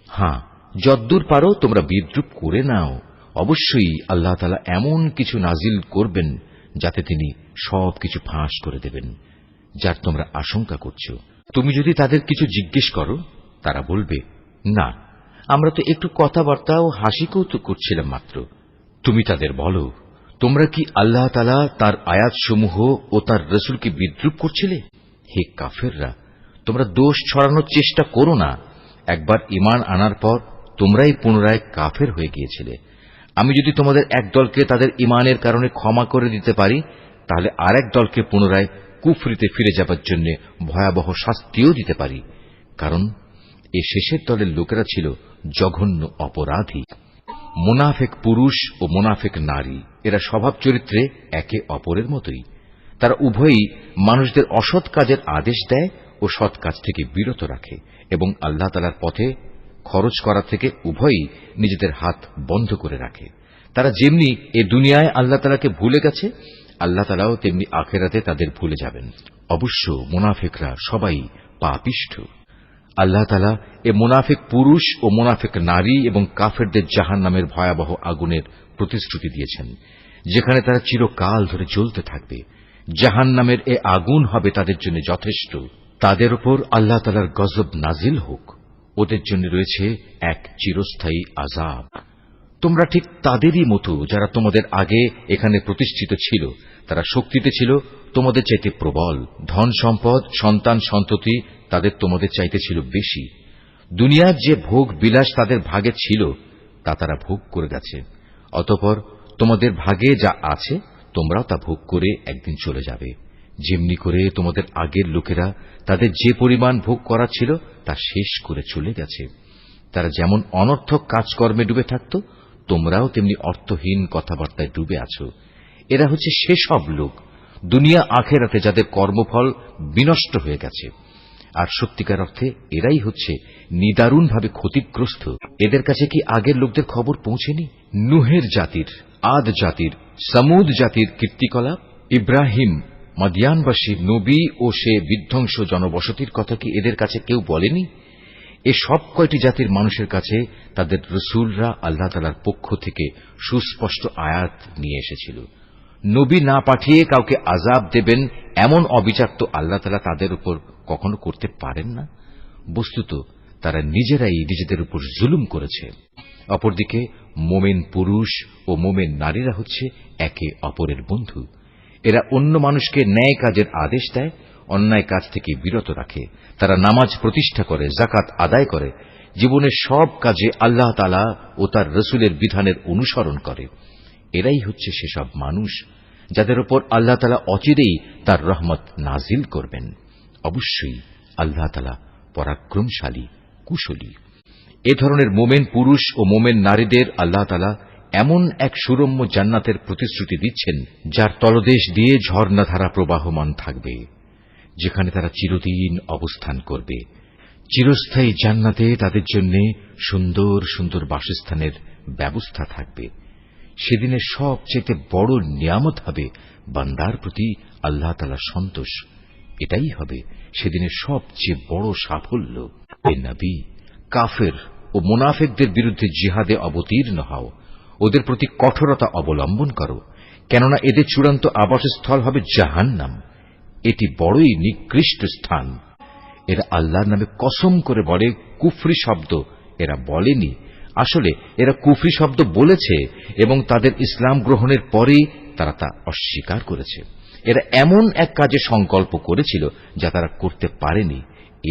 হ্যাঁ, যদ্দূর পারো তোমরা বিদ্রূপ করে নাও। অবশ্যই আল্লাহ তাআলা এমন কিছু নাজিল করবেন যাতে তিনি সবকিছু ফাঁস করে দেবেন যার তোমরা আশঙ্কা করছো। তুমি যদি তাদের কিছু জিজ্ঞেস করো তারা বলবে, না, আমরা তো একটু কথাবার্তা ও হাসি কৌতুক করছিলাম মাত্র। তুমি তাদের বলো, তোমরা কি আল্লাহ তাআলা তার আয়াতসমূহ ও তার রসুলকে বিদ্রূপ করছিলে? হে কাফেররা, তোমরা দোষ ছড়ানোর চেষ্টা করো না। একবার ঈমান আনার পর তোমরাই পুনরায় কাফের হয়ে গিয়েছিলে। আমি যদি তোমাদের এক দলকে তাদের ঈমানের কারণে ক্ষমা করে দিতে পারি, তাহলে আরেক দলকে পুনরায় কুফরিতে ফিরে যাবার জন্য ভয়াবহ শাস্তিও দিতে পারি, কারণ এ শেষের দলের লোকেরা ছিল জঘন্য অপরাধী। মুনাফিক পুরুষ ও মুনাফিক নারী এরা স্বভাব চরিত্রে একে অপরের মতোই। তারা উভয়ই মানুষদের অসৎ কাজের আদেশ দেয় ও সৎ কাজ থেকে বিরত রাখে এবং আল্লাহ তাআলার পথে খরচ করা থেকে উভয়ই নিজেদের হাত বন্ধ করে রাখে। তারা যেমনি এ দুনিয়ায় আল্লাহ তাআলাকে ভুলে গেছে, আল্লাহ তাআলাও তেমনি আখিরাতে তাদের ভুলে যাবেন। অবশ্য মুনাফিকরা সবাই পাপিষ্ঠ। আল্লাহ তাআলা এ মুনাফিক পুরুষ ও মুনাফিক নারী এবং কাফেরদের জাহান্নামের ভয়াবহ আগুনের প্রতিশ্রুতি দিয়েছেন, যেখানে তারা চিরকাল ধরে জ্বলতে থাকবে। জাহান্নামের এ আগুন হবে তাদের জন্য যথেষ্ট। তাদের উপর আল্লাহ তাআলার গজব নাজিল হোক। ওদের জন্য রয়েছে এক চিরস্থায়ী আযাব। তোমরা ঠিক তাদেরই মতো যারা তোমাদের আগে এখানে প্রতিষ্ঠিত ছিল। তারা শক্তিতে ছিল তোমাদের চাইতে প্রবল, ধন সম্পদ, সন্তান সন্ততি তাদের তোমাদের চাইতে ছিল বেশি। দুনিয়ার যে ভোগ বিলাস তাদের ভাগে ছিল তা তারা ভোগ করে গেছে। অতঃপর তোমাদের ভাগে যা আছে তোমরাও তা ভোগ করে একদিন চলে যাবে। যেমনি করে তোমাদের আগের লোকেরা তাদের যে পরিমাণ ভোগ করা ছিল তা শেষ করে চলে গেছে। তারা যেমন অনর্থক কাজকর্মে ডুবে থাকত, তোমরাও তেমনি অর্থহীন কথাবার্তায় ডুবে আছো। এরা হচ্ছে সেসব লোক দুনিয়া আখেরাতে যাদের কর্মফল বিনষ্ট হয়ে গেছে, আর সত্যিকার অর্থে এরাই হচ্ছে নিদারুণভাবে ক্ষতিগ্রস্ত। এদের কাছে কি আগের লোকদের খবর পৌঁছেনি? নুহের জাতির, আদ জাতির, সামুদ জাতির কীর্তিকলাপ, ইব্রাহিম, মাদিয়ানবাসী নবী ও সে বিধ্বংস জনবসতির কথা কি এদের কাছে কেউ বলেনি? এ সব কয়টি জাতির মানুষের কাছে তাদের রসুলরা আল্লাহ তাআলার পক্ষ থেকে সুস্পষ্ট আয়াত নিয়ে এসেছিল। নবী না পাঠিয়ে কাউকে আযাব দেবেন এমন অবিচার তো আল্লাহ তাআলা তাদের উপর কখনো করতে পারেন না। বস্তুত তারা নিজেরাই নিজেদের উপর জুলুম করেছে। অপরদিকে মোমেন পুরুষ ও মোমেন নারীরা হচ্ছে একে অপরের বন্ধু। এরা অন্য মানুষকে ন্যায় কাজের আদেশ দেয়, অন্যায় কাজ থেকে বিরত রাখে। তারা নামাজ প্রতিষ্ঠা করে, যাকাত আদায় করে, জীবনের সব কাজে আল্লাহ তাআলা ও তার রসুলের বিধানের অনুসরণ করে। এরাই হচ্ছে সেসব মানুষ যাদের উপর আল্লাহ তাআলা অচিরেই তার রহমত নাজিল করবেন। অবশ্যই আল্লাহ তাআলা পরাক্রমশালী, কুশলী। এ ধরনের মোমেন পুরুষ ও মোমেন নারীদের আল্লাহ তাআলা এমন এক সুরম্য জান্নাতের প্রতিশ্রুতি দিচ্ছেন, যার তলদেশ দিয়ে ঝর্ণাধারা প্রবাহমান থাকবে, যেখানে তারা চিরদিন অবস্থান করবে। চিরস্থায়ী জান্নাতে তাদের জন্য সুন্দর সুন্দর বাসস্থানের ব্যবস্থা থাকবে। সেদিনের সবচেয়ে বড় নিয়ামত হবে বান্দার প্রতি আল্লাহ তাআলার সন্তোষ। এটাই হবে সেদিনের সবচেয়ে বড় সাফল্য। হে নবী, কাফের ও মুনাফিকদের বিরুদ্ধে জিহাদে অবতীর্ণ হও, ওদের প্রতি কঠোরতা অবলম্বন করো, কেননা এদের চূড়ান্ত আবাসস্থল হবে জাহান্নাম। এটি বড়ই নিকৃষ্ট স্থান। এরা আল্লাহর নামে কসম করে বলে কুফরি শব্দ এরা বলেনি, আসলে এরা কুফরি শব্দ বলেছে এবং তাদের ইসলাম গ্রহণের পরেই তারা তা অস্বীকার করেছে। এরা এমন এক কাজে সংকল্প করেছিল যা তারা করতে পারেনি।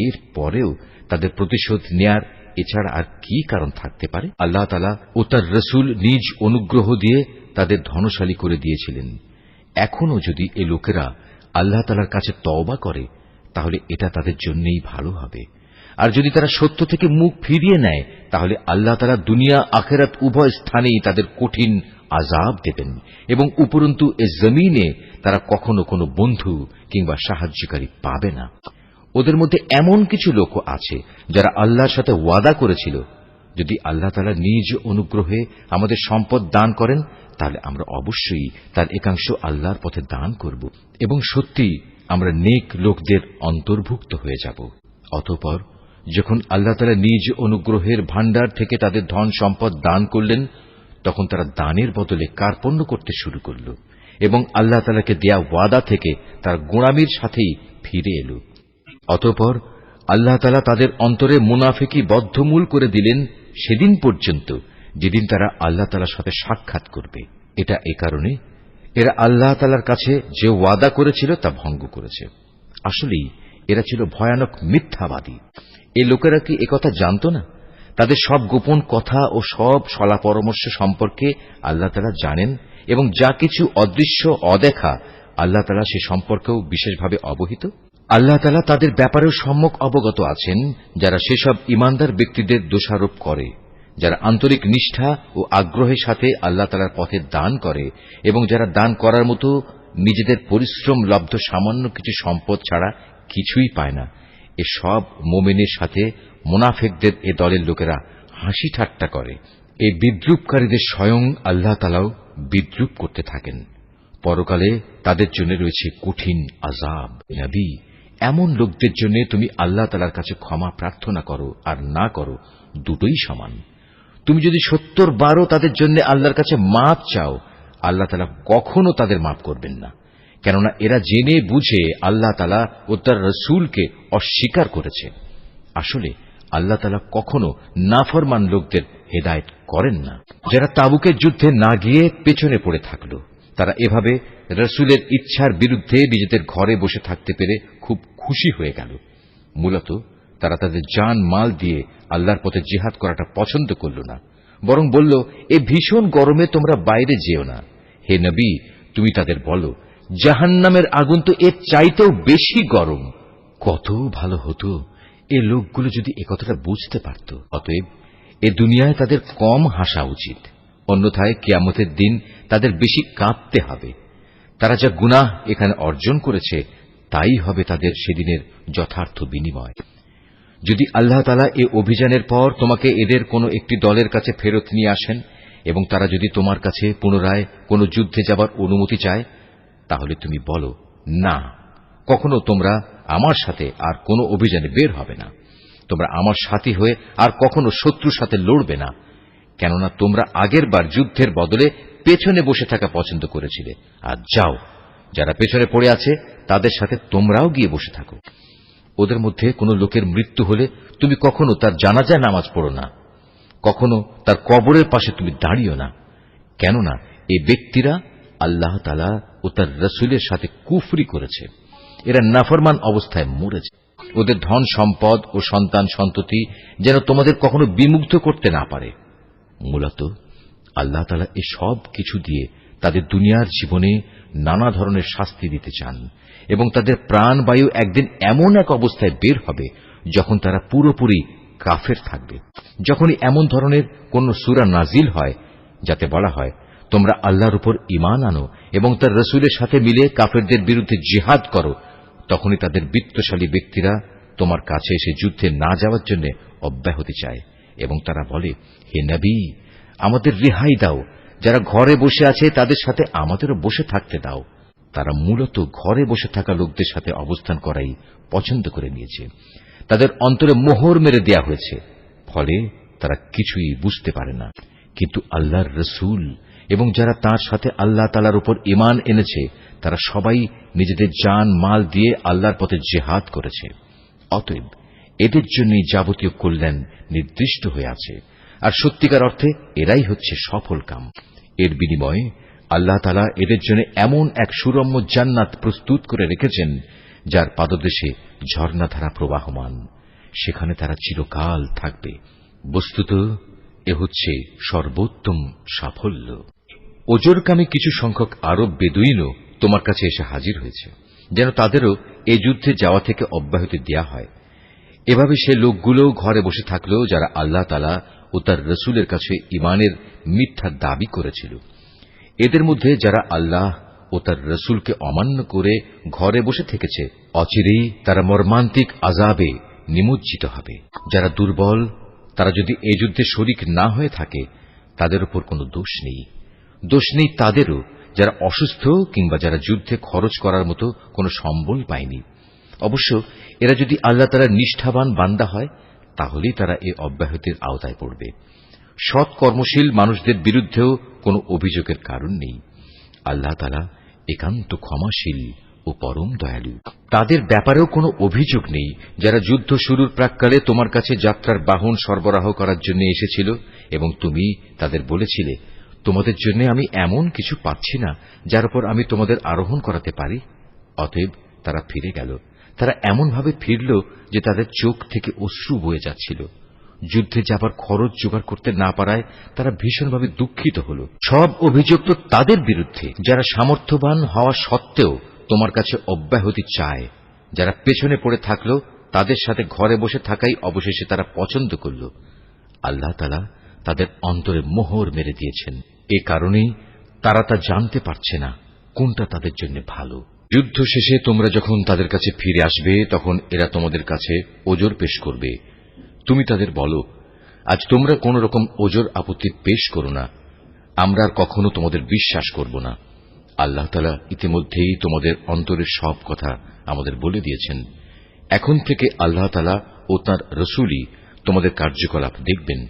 এর পরেও তাদের প্রতিশোধ নেয়ার এছাড়া আর কি কারণ থাকতে পারে? আল্লাহ তাআলা ও তার রসুল নিজ অনুগ্রহ দিয়ে তাদের ধনশালী করে দিয়েছিলেন। এখনো যদি এ লোকেরা আল্লাহ তাআলার কাছে তওবা করে, তাহলে এটা তাদের জন্যই ভালো হবে। আর যদি তারা সত্য থেকে মুখ ফিরিয়ে নেয়, তাহলে আল্লাহ তাআলা দুনিয়া আখিরাত উভয় স্থানেই তাদের কঠিন আযাব দেবেন এবং উপরন্তু এ জমিনে তারা কখনো কোনো বন্ধু কিংবা সাহায্যকারী পাবে না। ওদের মধ্যে এমন কিছু লোক আছে যারা আল্লাহর সাথে ওয়াদা করেছিল, যদি আল্লাহ তাআলা নিজ অনুগ্রহে আমাদের সম্পদ দান করেন, তাহলে আমরা অবশ্যই তার একাংশ আল্লাহর পথে দান করব এবং সত্যি আমরা নেক লোকদের অন্তর্ভুক্ত হয়ে যাব। অতঃপর যখন আল্লাহ তাআলা নিজ অনুগ্রহের ভাণ্ডার থেকে তাদের ধন সম্পদ দান করলেন, তখন তারা দানের বদলে কার্পণ্য করতে শুরু করল এবং আল্লাহ তাআলাকে দেয়া ওয়াদা থেকে তারা গোঁড়ামির সাথেই ফিরে এল। অতঃপর আল্লাহ তাআলা তাদের অন্তরে মুনাফিকি বদ্ধমূল করে দিলেন সেদিন পর্যন্ত যেদিন তারা আল্লাহ তাআলার সাথে সাক্ষাৎ করবে। এটা এ কারণে এরা আল্লাহ তাআলার কাছে যে ওয়াদা করেছিল তা ভঙ্গ করেছে। আসলেই এরা ছিল ভয়ানক মিথ্যাবাদী। এ লোকেরা কি একথা জানত না? তাদের সব গোপন কথা ও সব সলা পরামর্শ সম্পর্কে আল্লাহ তাআলা জানেন এবং যা কিছু অদৃশ্য অদেখা আল্লাহ তাআলা সে সম্পর্কেও বিশেষভাবে অবহিত। আল্লাহ তাআলা তাদের ব্যাপারেও সম্যক অবগত আছেন, যারা সেসব ঈমানদার ব্যক্তিদের দোষারোপ করে, যারা আন্তরিক নিষ্ঠা ও আগ্রহের সাথে আল্লাহ তাআলার পথে দান করে এবং যারা দান করার মতো নিজেদের পরিশ্রম লব্ধ সামান্য কিছু সম্পদ ছাড়া কিছুই পায় না। এ সব মুমিনের সাথে মুনাফিকদের এ দলের লোকেরা হাসি ঠাট্টা করে। এই বিদ্রূপকারীদের স্বয়ং আল্লাহ তাআলাও বিদ্রূপ করতে থাকেন। পরকালে তাদের জন্য রয়েছে কঠিন আযাব। নবী, এমন লোকদের জন্য তুমি আল্লাহ তাআলার কাছে ক্ষমা প্রার্থনা করো আর না করো, দুটোই সমান। তুমি যদি 70 বারও তাদের জন্য আল্লাহর কাছে মাপ চাও, আল্লাহ তাআলা কখনো তাদের মাপ করবেন না, কেননা এরা জেনে বুঝে আল্লাহ তাআলা ও তার রসুলকে অস্বীকার করেছে। আসলে আল্লাহ তাআলা কখনো নাফরমান লোকদের হেদায়েত করেন না। যারা তাবুকের যুদ্ধে না গিয়ে পেছনে পড়ে থাকল, তারা এভাবে রসুলের ইচ্ছার বিরুদ্ধে নিজেদের ঘরে বসে থাকতে পেরে খুব খুশি হয়ে গেল। মূলত তারা তাদের জান মাল দিয়ে আল্লাহর পথে জিহাদ করাটা পছন্দ করল না, বরং বলল, এ ভীষণ গরমে তোমরা বাইরে যেও না। হে নবী, তুমি তাদের বলো, জাহান্নামের আগুন তো এর চাইতেও বেশি গরম। কত ভালো হতো এ লোকগুলো যদি একথাটা বুঝতে পারত। অতএব এ দুনিয়ায় তাদের কম হাসা উচিত, অন্যথায় কিয়ামতের দিন তাদের বেশি কাঁদতে হবে। তারা যা গুনাহ এখানে অর্জন করেছে তাই হবে তাদের সেদিনের যথার্থ বিনিময়। যদি আল্লাহ তাআলা এ অভিযানের পর তোমাকে এদের কোন একটি দলের কাছে ফেরত নিয়ে আসেন এবং তারা যদি তোমার কাছে পুনরায় কোন যুদ্ধে যাবার অনুমতি চায়, তাহলে তুমি বলো, না, কখনো তোমরা আমার সাথে আর কোন অভিযানে বের হবে না। তোমরা আমার সাথী হয়ে আর কখনো শত্রুর সাথে লড়বে না, কেননা তোমরা আগের বার যুদ্ধের বদলে পেছনে বসে থাকা পছন্দ করেছিলে। আর যাও, যারা পেছনে পড়ে আছে তাদের সাথে তোমরাও গিয়ে বসে থাকো। ওদের মধ্যে কোন লোকের মৃত্যু হলে তুমি কখনো তার জানাজায় নামাজ পড়ো না, কখনো তার কবরের পাশে তুমি দাঁড়িও না, কেননা এই ব্যক্তিরা আল্লাহ তাআলা ও তার রাসূলের সাথে কুফরি করেছে। এরা নাফরমান অবস্থায় মরেছে। ওদের ধন সম্পদ ও সন্তান সন্ততি যেন তোমাদের কখনো বিমুগ্ধ করতে না পারে। মূলত আল্লাহ তাআলা এই সব কিছু দিয়ে তাদের দুনিয়ার জীবনে নানা ধরনের শাস্তি দিতে চান এবং তাদের প্রাণবায়ু একদিন এমন এক অবস্থায় বের হবে যখন তারা পুরোপুরি কাফের থাকবে। যখনই এমন ধরনের কোন সূরা নাজিল হয় যাতে বলা হয় তোমরা আল্লাহর উপর ঈমান আনো এবং তার রাসূলের সাথে মিলে কাফেরদের বিরুদ্ধে জিহাদ করো, তখনই তাদের বিত্তশালী ব্যক্তিরা তোমার কাছে এসে যুদ্ধে না যাওয়ার জন্য অব্যাহতি চায় এবং তারা বলে, হে নবী, আমাদের রেহাই দাও, যারা ঘরে বসে আছে তাদের সাথে আমাদেরও বসে থাকতে দাও। তারা মূলত ঘরে বসে থাকা লোকদের সাথে অবস্থান করাই পছন্দ করে নিয়েছে। তাদের অন্তরে মোহর মেরে দেয়া হয়েছে, ফলে তারা কিছুই বুঝতে পারে না। কিন্তু আল্লাহর রাসূল এবং যারা তাঁর সাথে আল্লাহ তাআলার উপর ঈমান এনেছে তারা সবাই নিজেদের জান মাল দিয়ে আল্লাহর পথে জিহাদ করেছে। অতএব এদের জন্যই যাবতীয় কল্যাণ নির্দিষ্ট হয়ে আছে, আর সত্যিকার অর্থে এরাই হচ্ছে সফল কাম। এর বিনিময়ে আল্লাহ তাআলা এদের জন্য এমন এক সুরম্য জান্নাত প্রস্তুত করে রেখেছেন যার পাদদেশে ঝর্ণাধারা প্রবাহমান, সেখানে তারা চিরকাল থাকবে। বস্তুত এ হচ্ছে সর্বোত্তম সাফল্য। ওজরকামী কিছু সংখ্যক আরব বেদুইনও তোমার কাছে এসে হাজির হয়েছে, যেন তাদেরও এ যুদ্ধে যাওয়া থেকে অব্যাহতি দেয়া হয়। এভাবে সে লোকগুলোও ঘরে বসে থাকল যারা আল্লাহ তাআলা ও তার রাসূলের কাছে ঈমানের মিথ্যা দাবি করেছিল। এদের মধ্যে যারা আল্লাহ ও তার রাসূলকে অমান্য করে ঘরে বসে থেকেছে, অচিরেই তারা মর্মান্তিক আযাবে নিমজ্জিত হবে। যারা দুর্বল তারা যদি এ যুদ্ধে শরীক না হয়ে থাকে তাদের উপর কোনো দোষ নেই। দোষ নেই তাদেরও যারা অসুস্থ কিংবা যারা যুদ্ধে খরচ করার মতো কোনো সম্বল পায়নি। অবশ্য এরা যদি আল্লাহ তাআলার নিষ্ঠাবান বান্দা হয় তাহলেই তারা এ অব্যাহতির আওতায় পড়বে। সৎ কর্মশীল মানুষদের বিরুদ্ধেও কোনো অভিযোগের কারণ নেই। আল্লাহ তাআলা একান্ত ক্ষমাশীল ও পরম দয়ালু। তাদের ব্যাপারেও কোনো অভিযোগ নেই যারা যুদ্ধ শুরুর প্রাক্কালে তোমার কাছে যাত্রার বাহন সরবরাহ করার জন্য এসেছিল এবং তুমি তাদের বলেছিলে, তোমাদের জন্য আমি এমন কিছু পাচ্ছি না যার উপর আমি তোমাদের আরোহণ করাতে পারি। অতএব তারা ফিরে গেল। তারা এমনভাবে ফিরল যে তাদের চোখ থেকে অশ্রু বয়ে যাচ্ছিল। যুদ্ধে যাবার খরচ জোগাড় করতে না পারায় তারা ভীষণভাবে দুঃখিত হল। সব অভিযোগ তো তাদের বিরুদ্ধে যারা সামর্থ্যবান হওয়া সত্ত্বেও তোমার কাছে অব্যাহতি চায়। যারা পেছনে পড়ে থাকল তাদের সাথে ঘরে বসে থাকাই অবশেষে তারা পছন্দ করল। আল্লাহ তাআলা তাদের অন্তরে মোহর মেরে দিয়েছেন। এ কারণেই তারা তা জানতে পারছে না কোনটা তাদের জন্য ভালো। যুদ্ধ শেষে তোমরা যখন তাদের কাছে ফিরে আসবে তখন এরা তোমাদের কাছে ওজর পেশ করবে। তুমি তাদের বলো, আজ তোমরা কোন রকম ওজর আপত্তি পেশ করো না, আমরা আর কখনো তোমাদের বিশ্বাস করব না। আল্লাহ তাআলা ইতিমধ্যেই তোমাদের অন্তরের সব কথা আমাদের বলে দিয়েছেন। এখন থেকে আল্লাহ তাআলা ও তাঁর রাসূলই তোমাদের কার্যকলাপ দেখবেন।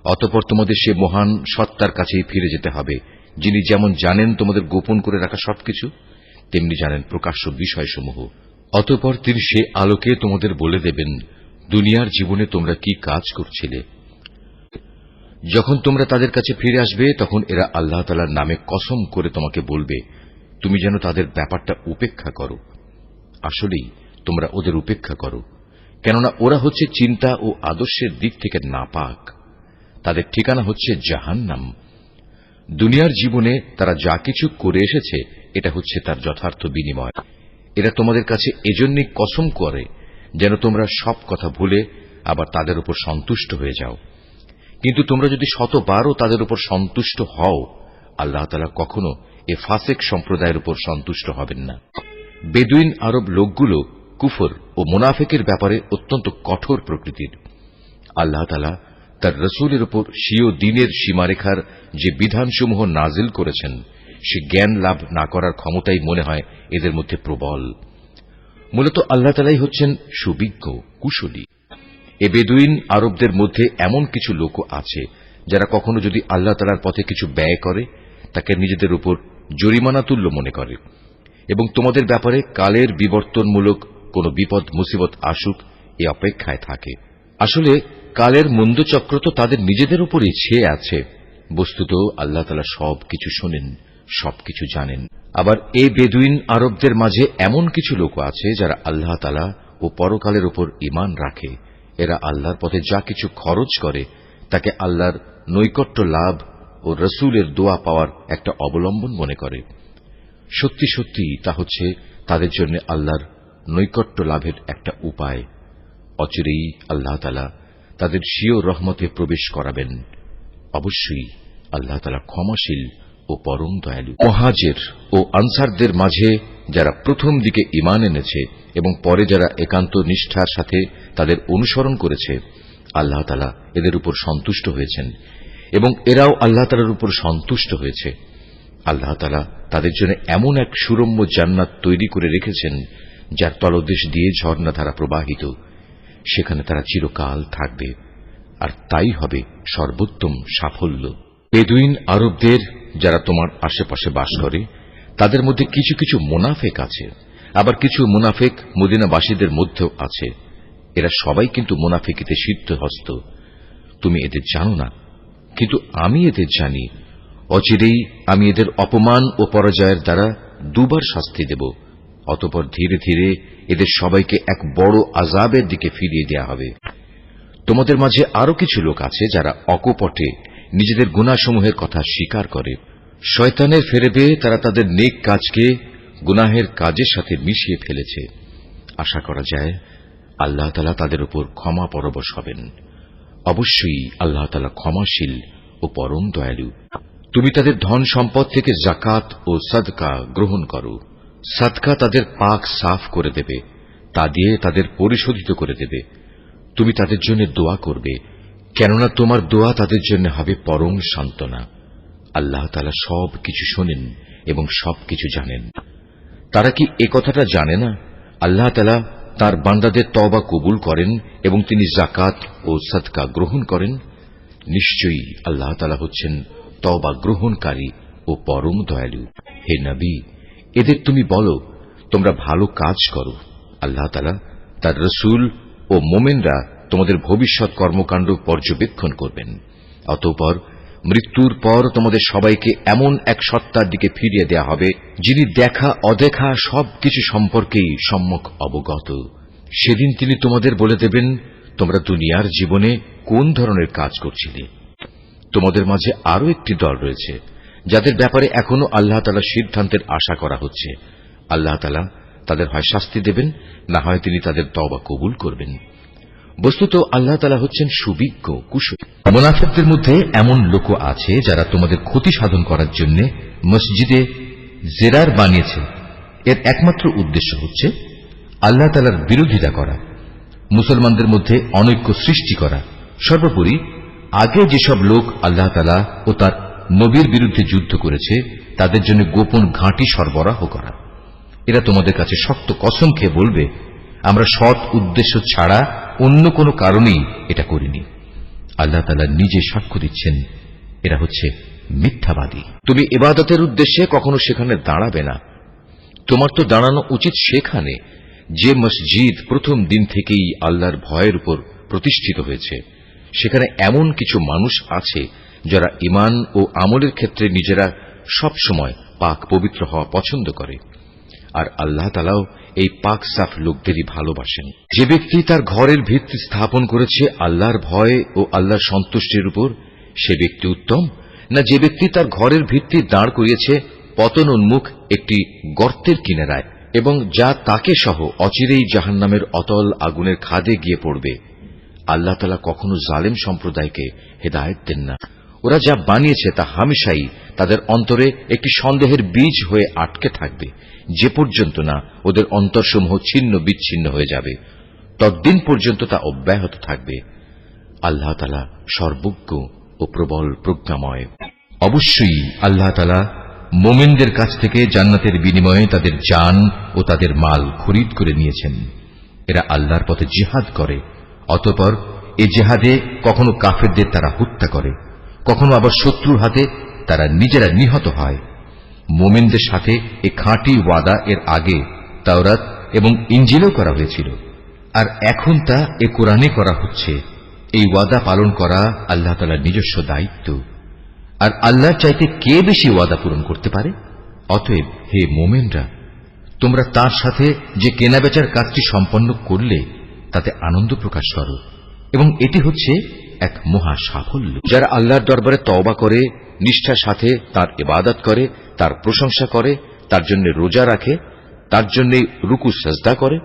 অতঃপর তোমাদের সে মহান সত্তার কাছেই ফিরে যেতে হবে, যিনি যেমন জানেন তোমাদের গোপন করে রাখা সবকিছু, তেমনি জানেন প্রকাশ্য বিষয়সমূহ। অতঃপর তিনি সে আলোকে তোমাদের বলে দেবেন দুনিয়ার জীবনে তোমরা কি কাজ করছিলে। যখন তোমরা তাদের কাছে ফিরে আসবে তখন এরা আল্লাহ তাআলার নামে কসম করে তোমাকে বলবে তুমি যেন তাদের ব্যাপারটা উপেক্ষা করো। আসলেই তোমরা ওদের উপেক্ষা করো, কেননা ওরা হচ্ছে চিন্তা ও আদর্শের দিক থেকে নাপাক। তাদের ঠিকানা হচ্ছে জাহান্নাম। দুনিয়ার জীবনে তারা যা কিছু করে এসেছে এটা হচ্ছে তার যথার্থ বিনিময়। এরা তোমাদের কাছে এজন্যই কসম করে যেন তোমরা সব কথা ভুলে আবার তাদের উপর সন্তুষ্ট হয়ে যাও। কিন্তু তোমরা যদি শতবারও তাদের উপর সন্তুষ্ট হও, আল্লাহ তাআলা কখনো এ ফাসেক সম্প্রদায়ের উপর সন্তুষ্ট হবেন না। বেদুইন আরব লোকগুলো কুফর ও মুনাফিকের ব্যাপারে অত্যন্ত কঠোর প্রকৃতির। আল্লাহ তাআলা তার রাসূলের উপর স্বীয় দ্বীনের সীমারেখার যে বিধানসমূহ নাজিল করেছেন সে জ্ঞান লাভ না করার ক্ষমতাই মনে হয় এদের মধ্যে প্রবল। মূলত আল্লাহ তাআলাই হচ্ছেন সুবিজ্ঞ কুশলী। এ বেদুইন আরবদের মধ্যে এমন কিছু লোক আছে যারা কখনো যদি আল্লাহ তাআলার পথে কিছু ব্যয় করে তাকে নিজেদের উপর জরিমানা তুল্য মনে করে এবং তোমাদের ব্যাপারে কালের বিবর্তনমূলক কোনো বিপদ মুসিবত আসুক এ অপেক্ষায় থাকে। আসলে কালের মন্দচক্র তো তাদের নিজেদের উপরই ছেয়ে আছে। বস্তুত আল্লাহ তাআলা সবকিছু শোনেন, সবকিছু জানেন। আবার এই বেদুইন আরবদের মাঝে এমন কিছু লোক আছে যারা আল্লাহ তাআলা ও পরকালের উপর ঈমান রাখে। এরা আল্লাহর পথে যা কিছু খরচ করে তাকে আল্লাহর নৈকট্য লাভ ও রসুলের দোয়া পাওয়ার একটা অবলম্বন মনে করে। সত্যি সত্যি তা হচ্ছে তাদের জন্য আল্লাহর নৈকট্য লাভের একটা উপায়। অচিরেই আল্লাহ তাআলা তাদের স্বীয় রহমতে প্রবেশ করাবেন। অবশ্যই আল্লাহ তাআলা ক্ষমাশীল ও পরম দয়ালু। মুহাজির ও আনসারদের মাঝে যারা প্রথম দিকে ঈমান এনেছে এবং পরে যারা একান্ত নিষ্ঠার সাথে তাদের অনুসরণ করেছে, আল্লাহ তাআলা এদের উপর সন্তুষ্ট হয়েছেন এবং এরাও আল্লাহ তাআলার উপর সন্তুষ্ট হয়েছে। আল্লাহ তাআলা তাদের জন্য এমন এক সুরম্য জান্নাত তৈরি করে রেখেছেন যার তলদেশ দিয়ে ঝর্ণাধারা প্রবাহিত। সেখানে তারা চিরকাল থাকবে, আর তাই হবে সর্বোত্তম সাফল্য। বেদুইন আরবদের যারা তোমার আশেপাশে বাস করে তাদের মধ্যে কিছু কিছু মুনাফিক আছে, আবার কিছু মুনাফিক মদিনাবাসীদের মধ্যেও আছে। এরা সবাই কিন্তু মুনাফিকিতে সিদ্ধহস্ত। তুমি এদের জানো না, কিন্তু আমি এদের জানি। অচিরেই আমি এদের অপমান ও পরাজয়ের দ্বারা দুবার শাস্তি দেব। অতঃপর ধীরে ধীরে এদের সবাইকে এক বড় আযাবের দিকে ফিরিয়ে দেয়া হবে। তোমাদের মাঝে আরো কিছু লোক আছে যারা অকপটে নিজেদের গুনাহসমূহের কথা স্বীকার করে। শয়তানের ফেরেবে তারা তাদের নেক কাজকে গুনাহের কাজের সাথে মিশিয়ে ফেলেছে। আশা করা যায় আল্লাহ তাআলা তাদের উপর ক্ষমা পরবশ হবেন। অবশ্যই আল্লাহ তাআলা ক্ষমাশীল ও পরম দয়ালু। তুমি তাদের ধন সম্পদ থেকে যাকাত ও সাদকা গ্রহণ করো। সাদকা তাদের পাক সাফ করে দেবে, তা দিয়ে তাদের পরিশোধিত করে দেবে। তুমি তাদের জন্য দোয়া করবে, কেননা তোমার দোয়া তাদের জন্য হবে পরম সান্ত্বনা। আল্লাহ তাআলা সবকিছু শোনেন এবং সবকিছু জানেন। তারা কি এ কথাটা জানে না আল্লাহ তাআলা তাঁর বান্দাদের তওবা কবুল করেন এবং তিনি যাকাত ও সাদকা গ্রহণ করেন? নিশ্চয়ই আল্লাহ তাআলা হচ্ছেন তওবা গ্রহণকারী ও পরম দয়ালু। হে নবী, এদের তুমি বলো, তোমরা ভালো কাজ করো। আল্লাহ তাআলা, তার রসুল ও মোমেনরা তোমাদের ভবিষ্যৎ কর্মকাণ্ড পর্যবেক্ষণ করবেন। অতঃপর মৃত্যুর পর তোমাদের সবাইকে এমন এক সত্তার দিকে ফিরিয়ে দেয়া হবে যিনি দেখা অদেখা সবকিছু সম্পর্কেই সম্যক অবগত। সেদিন তিনি তোমাদের বলে দেবেন, তোমরা দুনিয়ার জীবনে কোন ধরনের কাজ করছিলে। তোমাদের মাঝে আরো একটি দল রয়েছে যাদের ব্যাপারে এখনো আল্লাহ তাআলার সিদ্ধান্তের আশা করা হচ্ছে। আল্লাহ তাআলা তাদের হয় শাস্তি দেবেন, না হয় তিনি তাদের তওবা কবুল করবেন। বস্তুত আল্লাহ তাআলা হচ্ছেন সুবিজ্ঞ, কুশলী। মুনাফিকদের মধ্যে এমন লোক আছে যারা তোমাদের ক্ষতি সাধন করার জন্য মসজিদে জেরার বানিয়েছে। এর একমাত্র উদ্দেশ্য হচ্ছে আল্লাহ তাআলার বিরোধিতা করা, মুসলমানদের মধ্যে অনৈক্য সৃষ্টি করা। সর্বোপরি আগে যেসব লোক আল্লাহ তাআলা ও তার নবীর বিরুদ্ধে যুদ্ধ করেছে তাদের জন্য গোপন ঘাঁটি সরবরাহ করা। এরা তোমাদের কাছে শক্ত কসম খেয়ে বলবে, আমরা সৎ উদ্দেশ্য ছাড়া অন্য কোনো কারণেই এটা করিনি। আল্লাহ তাআলা নিজে সাক্ষ্য দিচ্ছেন, এরা হচ্ছে মিথ্যাবাদী। তুমি ইবাদতের উদ্দেশ্যে কখনো সেখানে দাঁড়াবে না। তোমার তো দাঁড়ানো উচিত সেখানে যে মসজিদ প্রথম দিন থেকেই আল্লাহর ভয়ের উপর প্রতিষ্ঠিত হয়েছে। সেখানে এমন কিছু মানুষ আছে যারা ঈমান ও আমলের ক্ষেত্রে নিজেরা সব সময় পাক পবিত্র হওয়া পছন্দ করে, আর আল্লাহ তাআলাও এই পাক সাফ লোকদেরই ভালোবাসেন। যে ব্যক্তি তার ঘরের ভিত্তি স্থাপন করেছে আল্লাহর ভয় ও আল্লাহর সন্তুষ্টির উপর, সে ব্যক্তি উত্তম, না যে ব্যক্তি তার ঘরের ভিত্তি দাঁড় করিয়েছে পতন উন্মুখ একটি গর্তের কিনারায় এবং যা তাকে সহ অচিরেই জাহান্নামের অতল আগুনের খাদে গিয়ে পড়বে। আল্লাহ তাআলা কখনো জালেম সম্প্রদায়কে হেদায়েত দেন না। ওরা যা বানিয়েছে তা হামেশাই তাদের অন্তরে একটি সন্দেহের বীজ হয়ে আটকে থাকবে, যে পর্যন্ত না ওদের অন্তরসমূহ ছিন্ন বিচ্ছিন্ন হয়ে যাবে, ততদিন পর্যন্ত তা অব্যাহত থাকবে। আল্লাহ তাআলা সর্বজ্ঞ ও প্রবল প্রজ্ঞাময়। অবশ্যই আল্লাহ তাআলা মুমিনদের কাছ থেকে জান্নাতের বিনিময়ে তাদের জান ও তাদের মাল খরিদ করে নিয়েছেন। এরা আল্লাহর পথে জিহাদ করে, অতঃপর এ জিহাদে কখনো কাফেরদের তারা হত্যা করে, কখনো আবার শত্রুর হাতে তারা নিজেরা নিহত হয়। মুমিনদের সাথে এ খাঁটি ওয়াদা এর আগে তাওরাত এবং ইঞ্জিলও করা হয়েছিল, আর এখন তা এ কোরআনে করা হচ্ছে। এই ওয়াদা পালন করা আল্লাহ তাআলার নিজস্ব দায়িত্ব, আর আল্লাহর চাইতে কে বেশি ওয়াদা পূরণ করতে পারে? অতএব হে মোমেনরা, তোমরা তার সাথে যে কেনাবেচার কাজটি সম্পন্ন করলে তাতে আনন্দ প্রকাশ করো, এবং এটি হচ্ছে এক মহা সাফল্য। যারা আল্লাহর দরবারে তওবা করে, নিষ্ঠার সাথে তার ইবাদত করে, তার প্রশংসা করে, তার জন্য রোজা রাখে, তার জন্য রুকু সাজদা করে,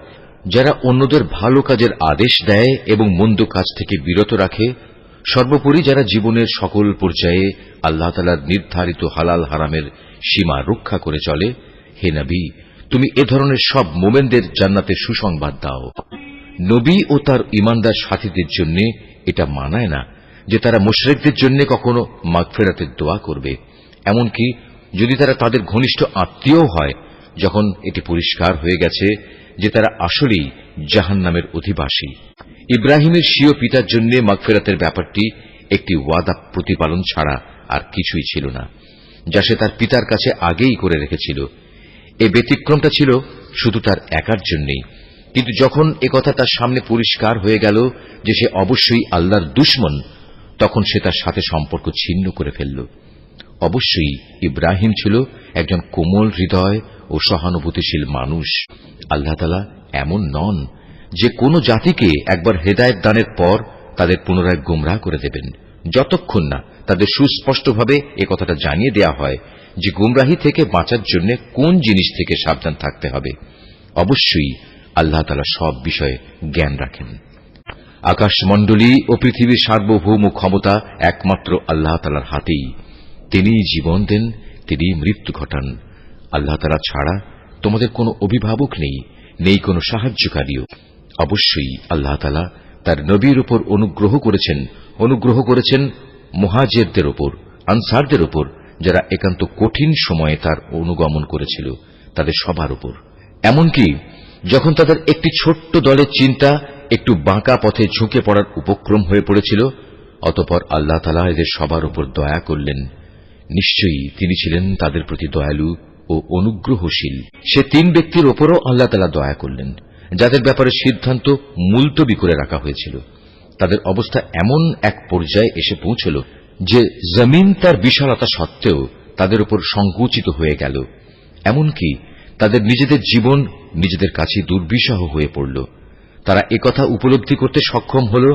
যারা অন্যদের ভালো কাজের আদেশ দেয় এবং মন্দ কাজ থেকে বিরত রাখে, সর্বোপরি যারা জীবনের সকল পর্যায়ে আল্লাহ তাআলার নির্ধারিত হালাল হারামের সীমা রক্ষা করে চলে, হে নবী, তুমি এ ধরনের সব মোমেনদের জান্নাতের সুসংবাদ দাও। নবী ও তার ঈমানদার সাথীদের জন্য এটা মানায় না যে তারা মুশরিকদের জন্য কখনো মাগফিরাতের দোয়া করবে, এমনকি যদি তারা তাদের ঘনিষ্ঠ আত্মীয় হয়, যখন এটি পরিষ্কার হয়ে গেছে যে তারা আসলেই জাহান্নামের অধিবাসী। ইব্রাহিমের স্বীয় পিতার জন্য মাগফিরাতের ব্যাপারটি একটি ওয়াদা প্রতিপালন ছাড়া আর কিছুই ছিল না, যা সে তার পিতার কাছে আগেই করে রেখেছিল। এই ব্যতিক্রমটা ছিল শুধু তার একার জন্যই, কিন্তু যখন একথা তার সামনে পরিষ্কার হয়ে গেল যে সে অবশ্যই আল্লাহর দুশমন, তখন সে তার সাথে সম্পর্ক ছিন্ন করে ফেলল। অবশ্যই ইব্রাহিম ছিল একজন কোমল হৃদয় ও সহানুভূতিশীল মানুষ। আল্লাহ তাআলা এমন নন যে কোন জাতিকে একবার হেদায়েত দানের পর তাদের পুনরায় গোমরাহ করে দেবেন, যতক্ষণ না তাদের সুস্পষ্টভাবে একথাটা জানিয়ে দেয়া হয় যে গোমরাহি থেকে বাঁচার জন্য কোন জিনিস থেকে সাবধান থাকতে হবে। অবশ্যই আল্লাহ তাআলা সব বিষয়ে জ্ঞান রাখেন। আকাশমণ্ডলী ও পৃথিবীর সার্বভৌম ক্ষমতা একমাত্র আল্লাহ তাআলার হাতেই। তিনিই জীবন দেন, তিনিই মৃত্যু ঘটান। আল্লাহ তাআলা ছাড়া তোমাদের কোনো অভিভাবক নেই, নেই কোনো সাহায্যকারীও। অবশ্যই আল্লাহ তাআলা তার নবীর উপর অনুগ্রহ করেছেন মুহাজিরদের উপর, আনসারদের উপর, যারা একান্ত কঠিন সময়ে তার অনুগমন করেছিল, তাদের সবার উপর। এমনকি যখন তাদের একটি ছোট্ট দলের চিন্তা একটু বাঁকা পথে ঝুঁকে পড়ার উপক্রম হয়ে পড়েছিল, অতঃপর আল্লাহ তাআলা এদের সবার উপর দয়া করলেন। নিশ্চয়ই তিনি ছিলেন তাদের প্রতি দয়ালু ও অনুগ্রহশীল। সে তিন ব্যক্তির ওপরও আল্লাহ তাআলা দয়া করলেন, যাদের ব্যাপারে সিদ্ধান্ত মুলতবি করে রাখা হয়েছিল। তাদের অবস্থা এমন এক পর্যায়ে এসে পৌঁছল যে জমিন তার বিশালতা সত্ত্বেও তাদের উপর সংকুচিত হয়ে গেল। এমনকি তাদের নিজেদের জীবন নিজেদের কাছে দুর্বিষহ হয়ে পড়ল। তারা একথা উপলব্ধি করতে সক্ষম হল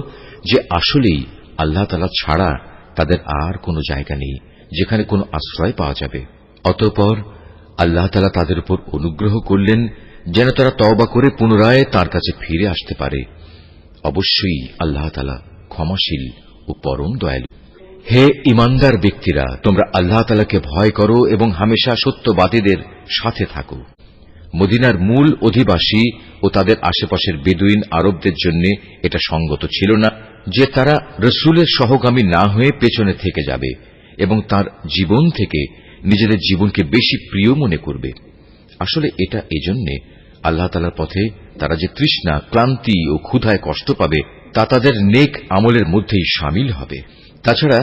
যে আসলেই আল্লাহ তাআলা ছাড়া তাদের আর কোনো জায়গা নেই যেখানে কোনো আশ্রয় পাওয়া যাবে। অতঃপর আল্লাহ তাআলা তাদের উপর অনুগ্রহ করলেন যেন তারা তওবা করে পুনরায় তাঁর কাছে ফিরে আসতে পারে। অবশ্যই আল্লাহ তাআলা ক্ষমাশীল ও পরম দয়ালু। হে ঈমানদার ব্যক্তিরা, তোমরা আল্লাহ তাআলাকে ভয় করো এবং হামেশা সত্যবাদীদের সাথে থাকো। মদিনার মূল অধিবাসী ও তাদের আশেপাশের বেদুইন আরবদের জন্য এটা সঙ্গত ছিল না যে তারা রসুলের সহগামী না হয়ে পেছনে থেকে যাবে এবং তার জীবন থেকে নিজেদের জীবনকে বেশি প্রিয় মনে করবে। আসলে এটা এজন্যে আল্লাহ তাআলার পথে তারা যে তৃষ্ণা, ক্লান্তি ও ক্ষুধায় কষ্ট পাবে তা তাদের নেক আমলের মধ্যেই শামিল হবে। তাছাড়া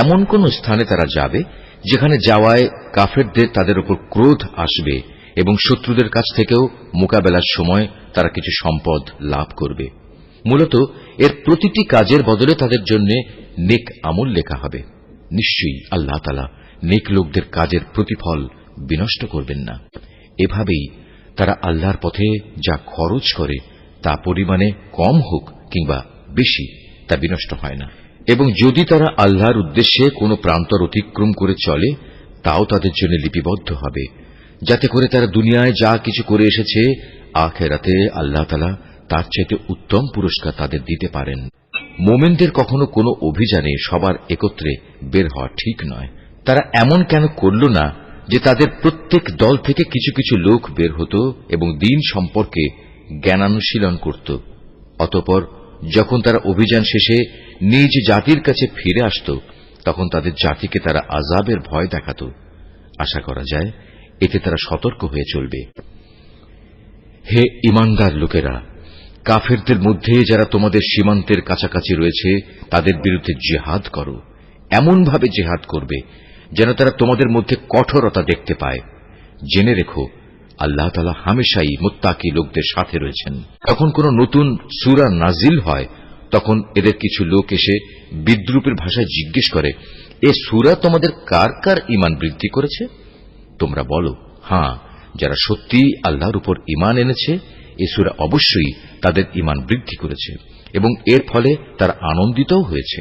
এমন কোন স্থানে তারা যাবে যেখানে যাওয়ায় কাফেরদের তাদের উপর ক্রোধ আসবে এবং শত্রুদের কাছ থেকেও মোকাবেলার সময় তারা কিছু সম্পদ লাভ করবে। মূলত এর প্রতিটি কাজের বদলে তাদের জন্য নেক আমল লেখা হবে। নিশ্চয়ই আল্লাহ তাআলা নেক লোকদের কাজের প্রতিফল বিনষ্ট করবেন না। এভাবেই তারা আল্লাহর পথে যা খরচ করে তা পরিমাণে কম হোক কিংবা বেশি, তা বিনষ্ট হয় না। এবং যদি তারা আল্লাহর উদ্দেশ্যে কোনো প্রান্তর অতিক্রম করে চলে, তাও তাদের জন্য লিপিবদ্ধ হবে, যাতে করে তারা দুনিয়ায় যা কিছু করে এসেছে, আখিরাতে আল্লাহ তাআলা তার চাইতে উত্তম পুরস্কার তাদের দিতে পারেন। মোমেনদের কখনো কোনো অভিযানে সবার একত্রে বের হওয়া ঠিক নয়। তারা এমন কেন করল না যে তাদের প্রত্যেক দল থেকে কিছু কিছু লোক বের হতো এবং দ্বীন সম্পর্কে জ্ঞানানুশীলন করত। অতঃপর যখন তারা অভিযান শেষে নিজ জাতির কাছে ফিরে আসত, তখন তাদের জাতিকে তারা আযাবের ভয় দেখাত। আশা করা যায় এতে তারা সতর্ক হয়ে চলবে। হে ঈমানদার লোকেরা, কাফেরদের মধ্যে যারা তোমাদের সীমান্তের কাছাকাছি রয়েছে তাদের বিরুদ্ধে জিহাদ করো। এমনভাবে জিহাদ করবে যেন তারা তোমাদের মধ্যে কঠোরতা দেখতে পায়। জেনে রেখো, আল্লাহ তাআলা হামেশাই মুত্তাকি লোকদের সাথে রয়েছেন। যখন কোন নতুন সূরা নাজিল হয় তখন এদের কিছু লোক এসে বিদ্রূপের ভাষায় জিজ্ঞেস করে, এ সূরা তোমাদের কার কার ঈমান বৃদ্ধি করেছে? তোমরা বলো, হ্যাঁ, যারা সত্যিই আল্লাহর উপর ঈমান এনেছে এ সূরা অবশ্যই তাদের ঈমান বৃদ্ধি করেছে এবং এর ফলে তারা আনন্দিতও হয়েছে।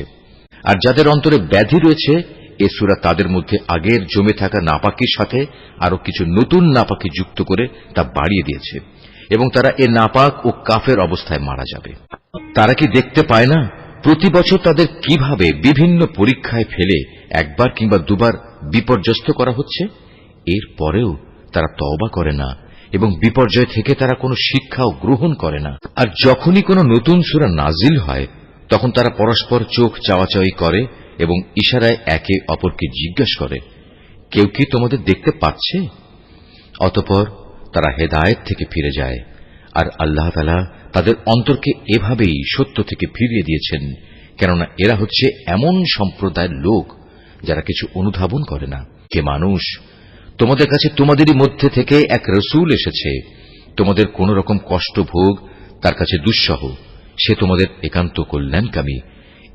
আর যাদের অন্তরে ব্যাধি রয়েছে এ সূরা তাদের মধ্যে আগের জমে থাকা নাপাকির সাথে আরো কিছু নতুন নাপাকি যুক্ত করে তা বাড়িয়ে দিয়েছে এবং তারা এ নাপাক ও কাফের অবস্থায় মারা যাবে। তারা কি দেখতে পায় না প্রতি বছর তাদের কিভাবে বিভিন্ন পরীক্ষায় ফেলে একবার কিংবা দুবার বিপর্যস্ত করা হচ্ছে? এর পরেও তারা তওবা করে না এবং বিপর্যয় থেকে তারা কোনো শিক্ষাও গ্রহণ করে না। আর যখনই কোনো নতুন সূরা নাজিল হয় তখন তারা পরস্পর চোখ চাওয়াচাওয়ি করে এবং ইশারায় একে অপরকে জিজ্ঞাসা করে, কেউ কি তোমাদের দেখতে পাচ্ছে? অতঃপর তারা হেদায়েত থেকে ফিরে যায়। আর আল্লাহ তাআলা তাদের অন্তরকে এভাবেই সত্য থেকে ফিরিয়ে দিয়েছেন, কেননা এরা হচ্ছে এমন সম্প্রদায়ের লোক যারা কিছু অনুধাবন করে না। কে মানুষ, তোমাদের কাছে তোমাদেরই মধ্যে থেকে এক রসূল এসেছে, তোমাদের কোন রকম কষ্ট ভোগ তার কাছে দুঃসহ, সে তোমাদের একান্ত কল্যাণকামী।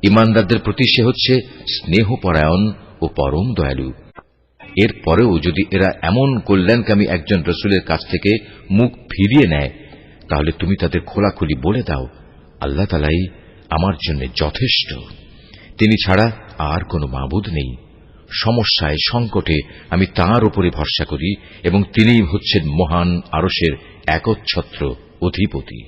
ঈমানদারদের প্রতি সে হচ্ছে স্নেহপরায়ণ ও পরম দয়ালু। এর পরেও যদি এরা এমন কল্যাণকামী একজন রসূলের কাছ থেকে মুখ ফিরিয়ে নেয় তাহলে তুমি তাদের খোলাখুলি বলে দাও, আল্লাহ তাআলাই আমার জন্য যথেষ্ট, তিনি ছাড়া আর কোনো মাবুদ নেই। সমস্যায় সংকটে আমি তাঁর উপরে ভরসা করি এবং তিনিই হচ্ছেন মহান আরশের একচ্ছত্র অধিপতি।